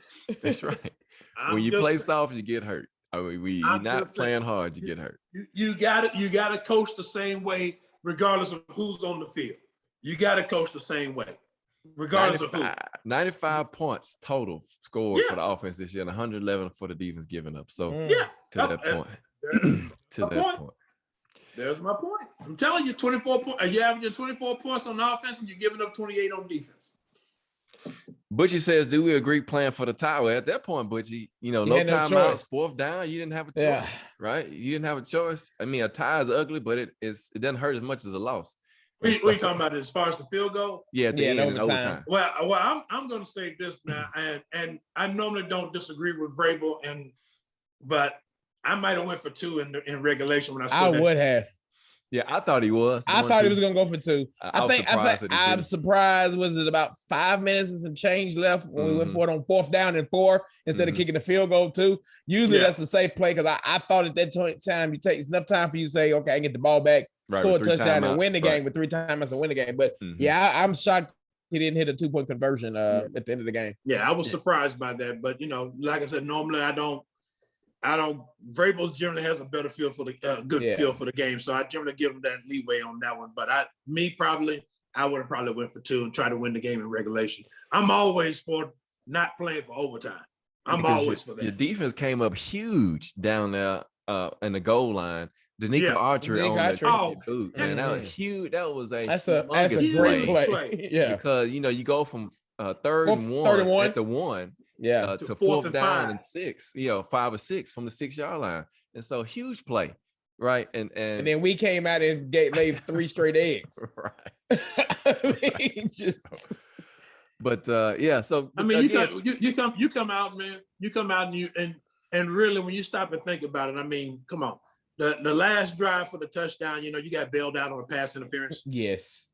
That's right. When you play soft, you get hurt. I mean, you're not playing hard, you get hurt. You got to coach the same way, regardless of who's on the field. You got to coach the same way, regardless of who. 95 points total scored for the offense this year, and 111 for the defense giving up. So to that point, there's my point. I'm telling you, 24 points. You're averaging 24 points on offense, and you're giving up 28 on defense. Butchie says, do we agree playing for the tie? Well, at that point, Butchie, no timeouts, fourth down, you didn't have a choice, right? You didn't have a choice. I mean, a tie is ugly, but it doesn't hurt as much as a loss. What are you talking about as far as the field goal? Yeah, at the end, overtime. Well, I'm going to say this now, and I normally don't disagree with Vrabel, but I might have went for 2 in regulation when I would have. Yeah, I thought he was. I thought he was going to go for 2. I'm surprised. Was it about 5 minutes and some change left when we went for it on 4th down and 4 instead of kicking the field goal 2? Usually that's a safe play, because I thought at that time you take enough time for you to say, okay, I can get the ball back, score a touchdown, and win the game with 3 timeouts and win the game. But I'm shocked he didn't hit a 2-point conversion at the end of the game. Yeah, I was surprised by that. But like I said, normally I don't. Vrabel generally has a better feel for the feel for the game, so I generally give him that leeway on that one. But I would have probably went for 2 and try to win the game in regulation. I'm always for not playing for overtime. I'm always for that. Your defense came up huge down there in the goal line. Danico Archery on the boot, man, that was huge. That was that's a great play. Yeah, because you go from 3rd and 1 at the 1. Yeah, to 4th down and 6, 5 or 6 from the 6-yard line, and so huge play, right? And then we came out and laid 3 straight eggs, right? But so I mean, you come out, man. You come out and really, when you stop and think about it, I mean, come on, the last drive for the touchdown, you got bailed out on a pass interference. Yes.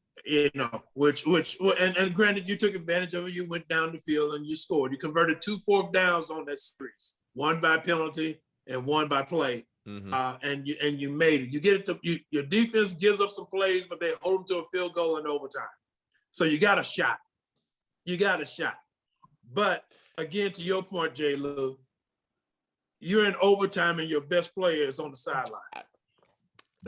Which and granted, you took advantage of it. You went down the field and you scored. You converted 2 4th downs on that series, 1 by penalty and 1 by play. And you made it. You get it to your defense gives up some plays, but they hold them to a field goal in overtime. So you got a shot. But again, to your point, J. Lou, you're in overtime and your best player is on the sideline.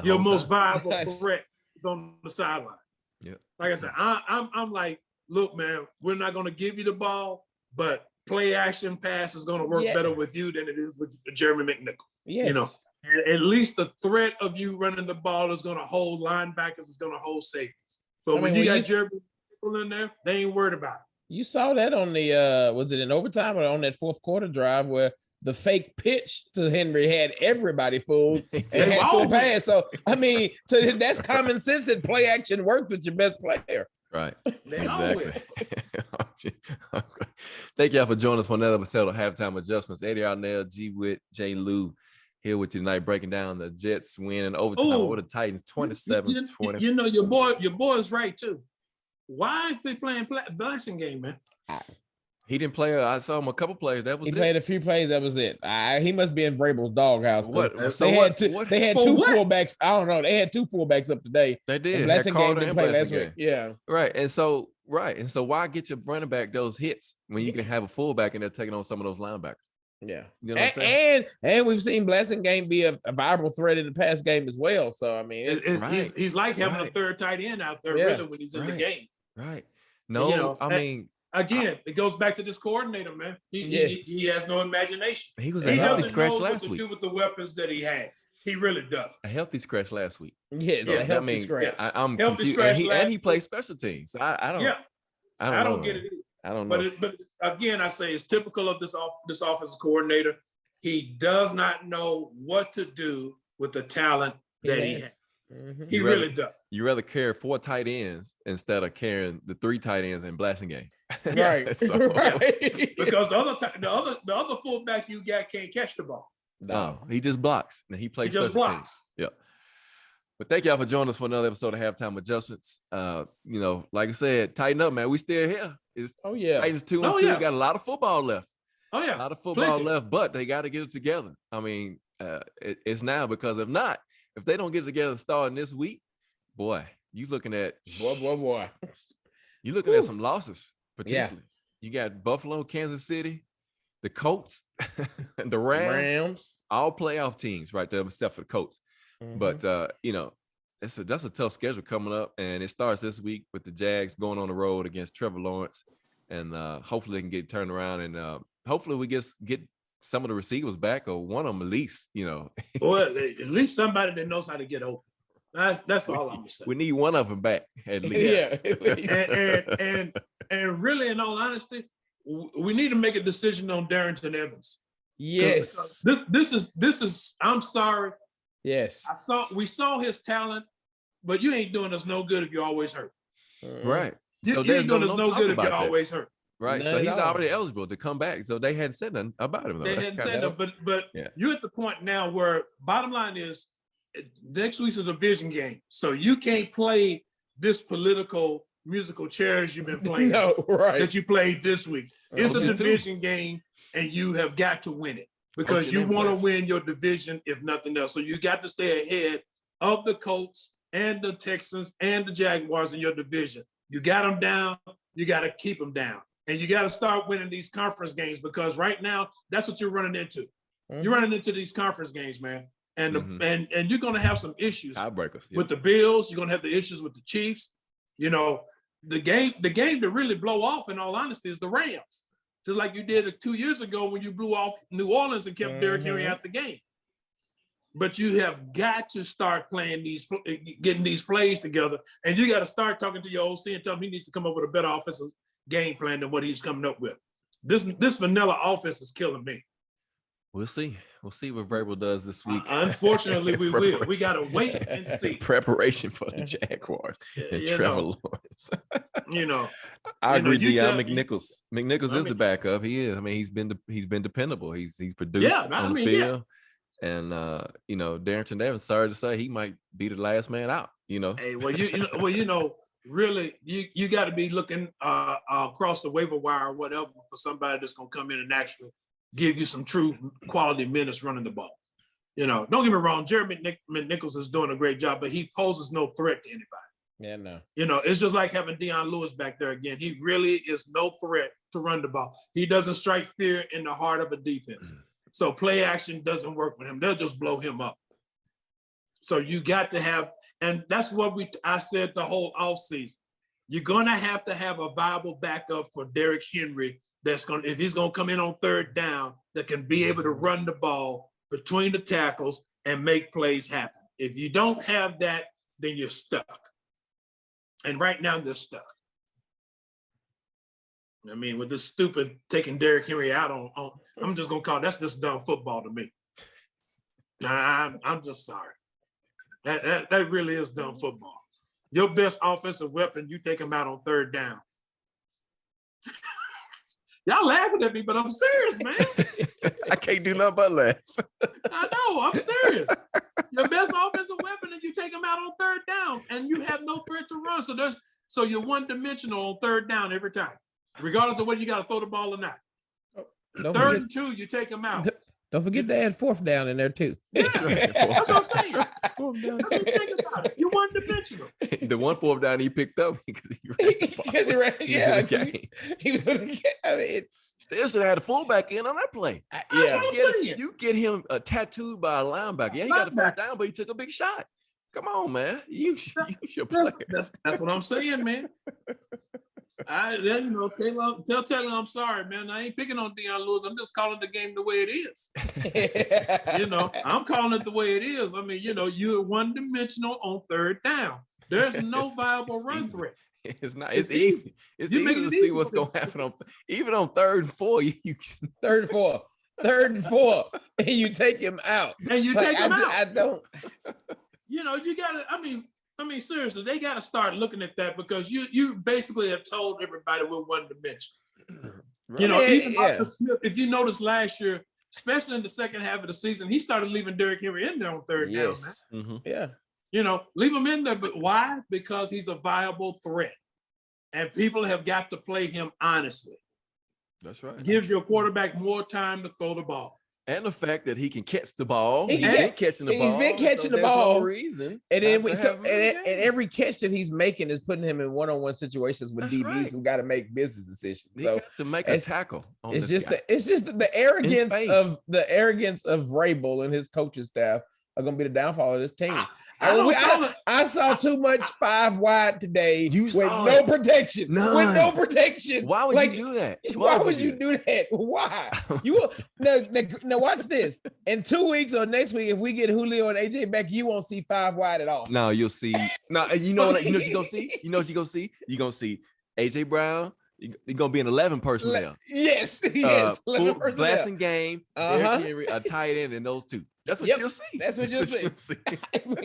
Your most viable threat is on the sideline. Yeah. Like I said, I'm like, look, man, we're not going to give you the ball, but play action pass is going to work better with you than it is with Jeremy McNichol. Yes. At least the threat of you running the ball is going to hold linebackers, is going to hold safeties. But when you got Jeremy McNichol in there, they ain't worried about it. You saw that on the was it in overtime or on that 4th quarter drive where the fake pitch to Henry had everybody fooled and had full pass. So, I mean, that's common sense that play action works with your best player. Right. Exactly. Thank y'all for joining us for another episode of Halftime Adjustments. Eddie Arnell, G. Witt, J. Lou here with you tonight, breaking down the Jets win in overtime over the Titans 27-20. Your boy is right, too. Why is they playing blessing game, man? He didn't play. I saw him a couple plays. That was he played a few plays. That was it. He must be in Vrabel's doghouse. They had two fullbacks. I don't know. They had 2 fullbacks up today. They did. Blessing game didn't play last week. Yeah. Right. And so why get your running back those hits when you can have a fullback and they're taking on some of those linebackers? Yeah. You know what I'm saying? And we've seen Blessing game be a viable threat in the pass game as well. So I mean, he's like having a third tight end out there really when he's in the game. Right. No, I mean. again, it goes back to this coordinator, man. He has no imagination. He was He a healthy doesn't scratch know what last to week. do with the weapons that he has. He really does. A healthy scratch last week. Yes, Yeah, a healthy scratch. I'm Healthy confused. scratch And he last plays week. special teams. I don't. Yeah, I don't know, get man. it either. I don't know. But again, I say it's typical of this offensive coordinator. He does not know what to do with the talent that he has. Mm-hmm. He really does. You rather carry 4 tight ends instead of carrying the 3 tight ends in blasting game. Right. So, Right. Because the other fullback you got can't catch the ball. No, he just blocks and he plays He just special blocks. teams. Yeah. But thank y'all for joining us for another episode of Halftime Adjustments. You know, like I said, tighten up, man. We still here. It's Titans 2-2. Yeah. Got a lot of football left. Oh yeah, A lot of football plenty left, but they got to get it together. I mean, it's now, because if not, if they don't get it together starting this week, boy, you looking at boy. You looking at some losses potentially. Yeah. You got Buffalo, Kansas City, the Colts, and the Rams, all playoff teams right there, except for the Colts. Mm-hmm. But you know, that's a tough schedule coming up, and it starts this week with the Jags going on the road against Trevor Lawrence, and hopefully they can get turned around, and hopefully we get some of the receivers back, or one of them at least. You know, well, at least somebody that knows how to get open. That's all I'm saying. We need one of them back at least. Yeah. and really, in all honesty, we need to make a decision on Darrington Evans. Yes. This is. I'm sorry. Yes. We saw his talent, but you ain't doing us no good if you're always hurt. Right. You ain't doing us no good if you're always hurt. Right. None so he's at all. already eligible to come back. So they hadn't said nothing about him. They hadn't said nothing, but yeah. You're at the point now where bottom line is next week's a division game. So you can't play this political musical chairs you've been playing that you played this week. It's a division game and you have got to win it because you want to win your division if nothing else. So you got to stay ahead of the Colts and the Texans and the Jaguars in your division. You got them down, you got to keep them down. And you got to start winning these conference games because right now, that's what you're running into. Mm-hmm. You're running into these conference games, man. And and you're going to have some issues with the Bills. You're going to have the issues with the Chiefs. You know, the game to really blow off, in all honesty, is the Rams. Just like you did 2 years ago when you blew off New Orleans and kept Derrick Henry out the game. But you have got to start getting these plays together. And you got to start talking to your OC and tell him he needs to come up with a better offensive game plan than what he's coming up with. This vanilla offense is killing me. We'll see. We'll see what Vrabel does this week. Unfortunately, we will. We got to wait and see. Preparation for the Jaguars and Trevor Lawrence. I agree. Deion McNichols. McNichols is the backup. He is. I mean, he's been dependable. He's produced on the field. Yeah. And Darrington Evans, sorry to say, he might be the last man out. Hey, really, you got to be looking across the waiver wire or whatever for somebody that's going to come in and actually give you some true quality minutes running the ball. Don't get me wrong, Jerry McNichols is doing a great job, but he poses no threat to anybody. Yeah, no. It's just like having Deion Lewis back there again. He really is no threat to run the ball. He doesn't strike fear in the heart of a defense. So play action doesn't work with him. They'll just blow him up. So you got to have, and that's what I said the whole offseason. You're going to have a viable backup for Derrick Henry if he's going to come in on third down, that can be able to run the ball between the tackles and make plays happen. If you don't have that, then you're stuck. And right now they're stuck. I mean, with this stupid taking Derrick Henry out on I'm just going to call that's just dumb football to me. I'm just sorry. That really is dumb football. Your best offensive weapon, you take him out on third down. Y'all laughing at me, but I'm serious, man. I can't do nothing but laugh. I know, I'm serious. Your best offensive weapon, and you take him out on third down, and you have no threat to run. So you're one-dimensional on third down every time, regardless of whether you got to throw the ball or not. Third and 2, you take him out. Don't forget to add fourth down in there too. Yeah, that's what I'm saying. That's what you think about it. You're one-dimensional. The 1 4th down he picked up because he ran. He was in the game. I mean, still should have had a fullback in on that play. That's what I'm saying. You get him tattooed by a linebacker. Yeah, he got the first down, but he took a big shot. Come on, man. You should play. That's what I'm saying, man. Tell Taylor I'm sorry, man. I ain't picking on Deion Lewis. I'm just calling the game the way it is. I'm calling it the way it is. I mean, you're one-dimensional on third down. There's no viable run threat. It's not. It's easy. It's easy to see what's going to happen even on 3rd and 4. You 3rd and 4, and you take him out. And you take him out. I don't. You got to. I mean, seriously, they got to start looking at that because you basically have told everybody we're one dimension. Arthur Smith, if you notice last year, especially in the second half of the season, he started leaving Derrick Henry in there on 3rd down. Man. Mm-hmm. Yeah. Leave him in there, but why? Because he's a viable threat, and people have got to play him honestly. That's right. Gives your quarterback more time to throw the ball. And the fact that he can catch the ball. He's been catching the ball. No reason. And then every catch that he's making is putting him in one-on-one situations with DBs who got to make business decisions. So to make a tackle. It's just the arrogance of Vrabel and his coaching staff are going to be the downfall of this team. I saw too much 5 wide today with no protection. None. With no protection. Why would you do that? Why would you do that? Why? You now watch this. In 2 weeks or next week, if we get Julio and AJ back, you won't see 5 wide at all. No, you'll see. No, you know what you're gonna see? You know what you're gonna see? You're gonna see AJ Brown. You're gonna be an 11 personnel. Yes. 11 personnel. Blessing game, Derrick Henry, a tight end, and those 2. That's what you'll see. That's what you'll see.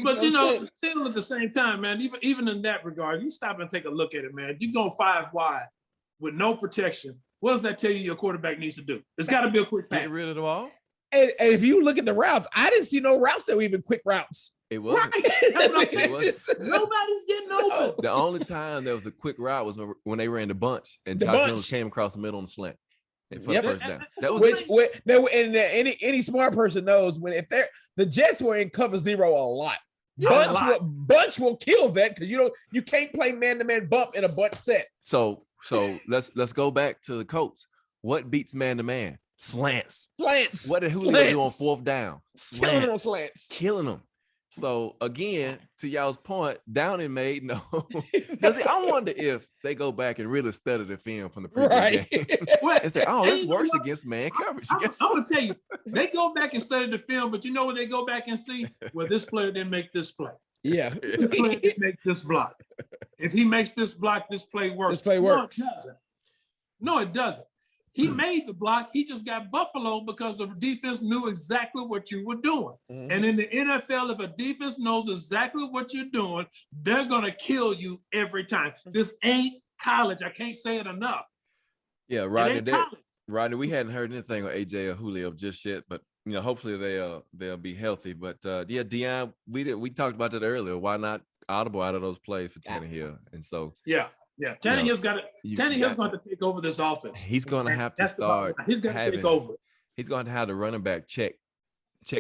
But still at the same time, man, even in that regard, you stop and take a look at it, man. You go 5 wide with no protection. What does that tell you your quarterback needs to do? It's got to be a quick pass. Get rid of the ball. And if you look at the routes, I didn't see no routes that were even quick routes. It wasn't. Right. That's what I'm saying. Nobody's getting open. The only time there was a quick route was when they ran the bunch and Josh Reynolds came across the middle and slant. For the first down. That was any smart person knows the Jets were in cover 0 a lot. Bunch will kill that because you can't play man-to-man bump in a bunch set. So let's go back to the Colts. What beats man-to-man? Slants. What did Julio do on 4th down? Killing them on slants. Killing them. So again, to y'all's point, Downing made no. I wonder if they go back and really study the film from the previous game and say, "Oh, this works against man coverage." I'm gonna tell you, they go back and study the film, but you know what they go back and see? Well, this player didn't make this play. Yeah, this player didn't make this block. If he makes this block, this play works. This play works. No, it doesn't. He made the block. He just got Buffalo because the defense knew exactly what you were doing. Mm-hmm. And in the NFL, if a defense knows exactly what you're doing, they're going to kill you every time. This ain't college. I can't say it enough. Yeah, Rodney, we hadn't heard anything on AJ or Julio just yet, but hopefully they'll be healthy. But Deion, we talked about that earlier. Why not audible out of those plays for Tannehill? And so Yeah, Tannehill's got to. Tannehill's going to take over this offense. He's going to have to start. He's going to take over. He's going to have the running back check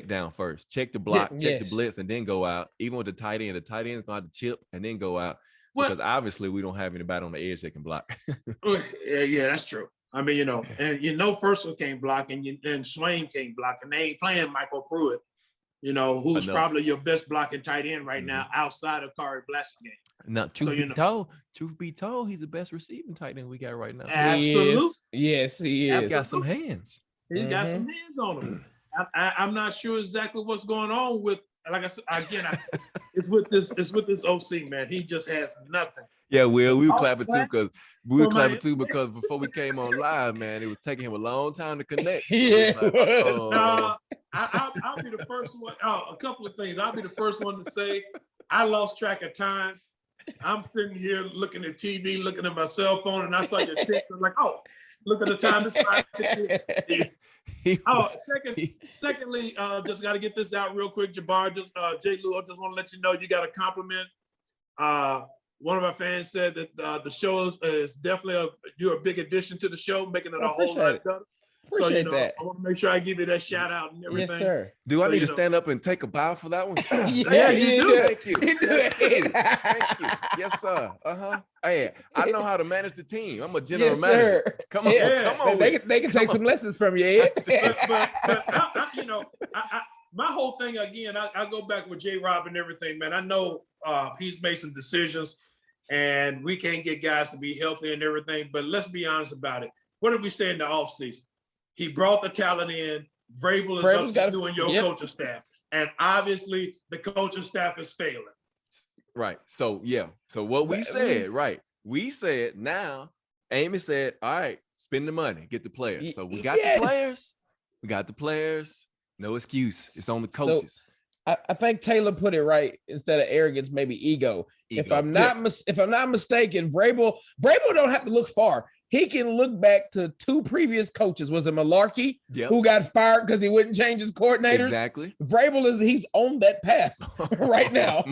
down first, check the block, check the blitz, and then go out. even with the tight end is going to have to chip and then go out because obviously we don't have anybody on the edge that can block. Yeah, that's true. I mean, and First one can't block, and Swain can't block, and they ain't playing Michael Pruitt. Who's probably your best blocking tight end right now outside of Kari Blasingame. Now, truth be told, he's the best receiving tight end we got right now. Absolutely. Yes, he is. He's got some hands. He's got some hands on him. I'm not sure exactly what's going on with. Like I said again, it's with this OC man. He just has nothing. Yeah, we were clapping too because before we came on live, man, it was taking him a long time to connect. Yeah. I'll be the first one. A couple of things. I'll be the first one to say I lost track of time. I'm sitting here looking at TV, looking at my cell phone, and I saw your text. I'm like, oh, look at the time. Secondly, just got to get this out real quick, Jabbar. Jay Lou, I just want to let you know you got a compliment. One of our fans said that the show is definitely you're a big addition to the show, making it a whole lot better. Appreciate that. I want to make sure I give you that shout out and everything. Yes, sir. Do I need to stand up and take a bow for that one? Yeah, you do. Thank you. Thank you. Yes, sir. Hey, I know how to manage the team. I'm a general manager. Sir. Come on, come on. They can take some lessons from you, Ed. My whole thing again, I go back with J. Rob and everything, man. I know he's made some decisions, and we can't get guys to be healthy and everything. But let's be honest about it. What did we say in the offseason? He brought the talent in. Vrabel is up to doing your coaching staff. And obviously the coaching staff is failing. Right. So, yeah. So what we said, right. We said now, Amy said, all right, spend the money, get the players. So we got the players. We got the players. No excuse. It's on the coaches. So, I think Taylor put it right. Instead of arrogance, maybe ego. If I'm not mistaken, Vrabel don't have to look far. He can look back to 2 previous coaches. Was it Malarkey who got fired because he wouldn't change his coordinators? Exactly. Vrabel he's on that path right now.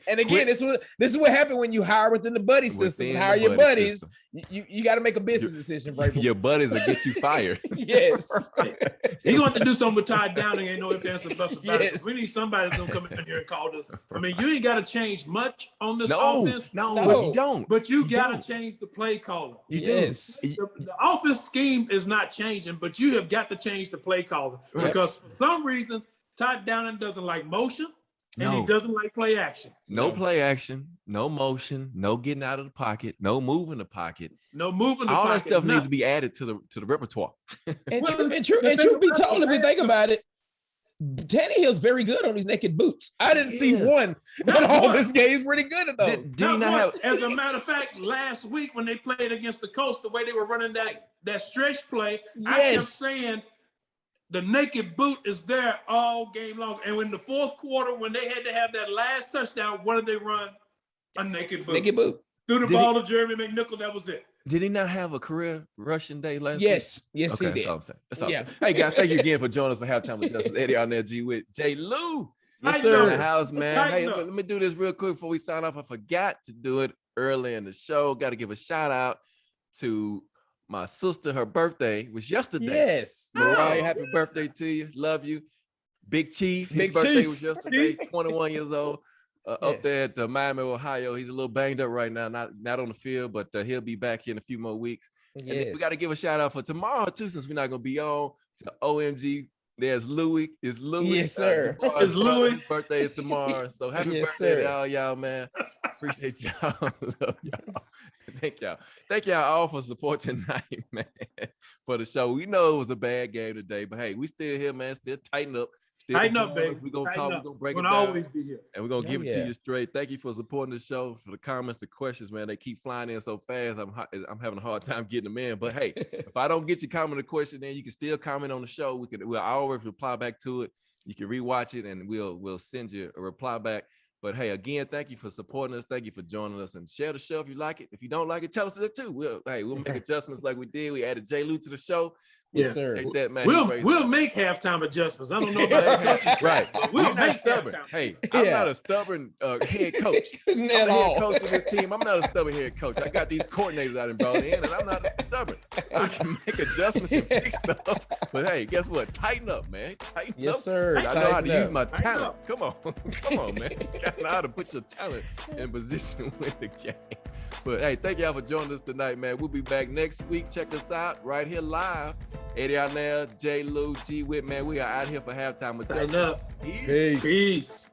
And again, this is what happened when you hire within the buddy system. Hire your buddies. You got to make a business decision, Vrabel. Your buddies will get you fired. Yes. He's going to do something with Ty Downing. Ain't no ifs, ands, or buts about it. We need somebody that's going to come in here and call this. I mean, you ain't got to change much on this offense. No, you don't. But you got to change the play caller. Yes. The offense scheme is not changing, but you have got to change the play caller because for some reason, Ty Downing doesn't like motion and he doesn't like play action. No play action, no motion, no getting out of the pocket, no moving the pocket. No moving the pocket. All that stuff needs to be added to the repertoire. And truth be told, if we think about it, Tannehill's very good on these naked boots. I didn't see one, but all this game pretty good at those. Did he not have? As a matter of fact, last week when they played against the Colts, the way they were running that stretch play, I kept saying the naked boot is there all game long. And in the fourth quarter, when they had to have that last touchdown, what did they run? A naked boot. Naked boot. Threw the ball to Jeremy McNichol. That was it. Did he not have a career rushing day last week? Yes, okay, he did. That's all I'm saying. That's all. Hey guys, thank you again for joining us for Halftime Adjustments. Eddie Arnett G with J. Lou. Yes, sir. In the house, man. Hey, let me do this real quick before we sign off. I forgot to do it early in the show. Got to give a shout out to my sister. Her birthday was yesterday. Yes. Mariah, happy birthday to you. Love you. Big Chief. His birthday was yesterday. 21 years old. Up there at Miami, Ohio. He's a little banged up right now, not on the field, but he'll be back here in a few more weeks. Yes. And we got to give a shout out for tomorrow too, since we're not going to be on to OMG. There's Louis. It's Louis. Yes, sir. It's Louis. His birthday is tomorrow. So happy birthday to all y'all, man. Appreciate y'all. Love y'all. Thank y'all all for support tonight, man, for the show. We know it was a bad game today, but hey, we still here, man. Still tighten up. Tighten up, baby. We're going to talk. We're going to break it down. We'll always be here. And we're going to give it to you straight. Thank you for supporting the show, for the comments, the questions, man. They keep flying in so fast. I'm having a hard time getting them in. But hey, if I don't get your comment or question, then you can still comment on the show. We'll always reply back to it. You can rewatch it and we'll send you a reply back. But hey, again, thank you for supporting us. Thank you for joining us, and share the show if you like it. If you don't like it, tell us that too. We'll make adjustments like we did. We added J. Lou to the show. Yes, sir. That, man. We'll make halftime adjustments. I don't know about that. Right. We're not stubborn. Hey, I'm not a stubborn head coach. I'm a head coach of this team. I'm not a stubborn head coach. I got these coordinators out and brought in, and I'm not stubborn. I can make adjustments and fix stuff. But hey, guess what? Tighten up, man. Tighten up. Yes, sir. I know how to use my talent. Come on, man. You got to know how to put your talent in position to win the game. But hey, thank y'all for joining us tonight, man. We'll be back next week. Check us out right here live. Eddie Arnell, J. Lou, G. Whit, man. We are out here for halftime. Peace.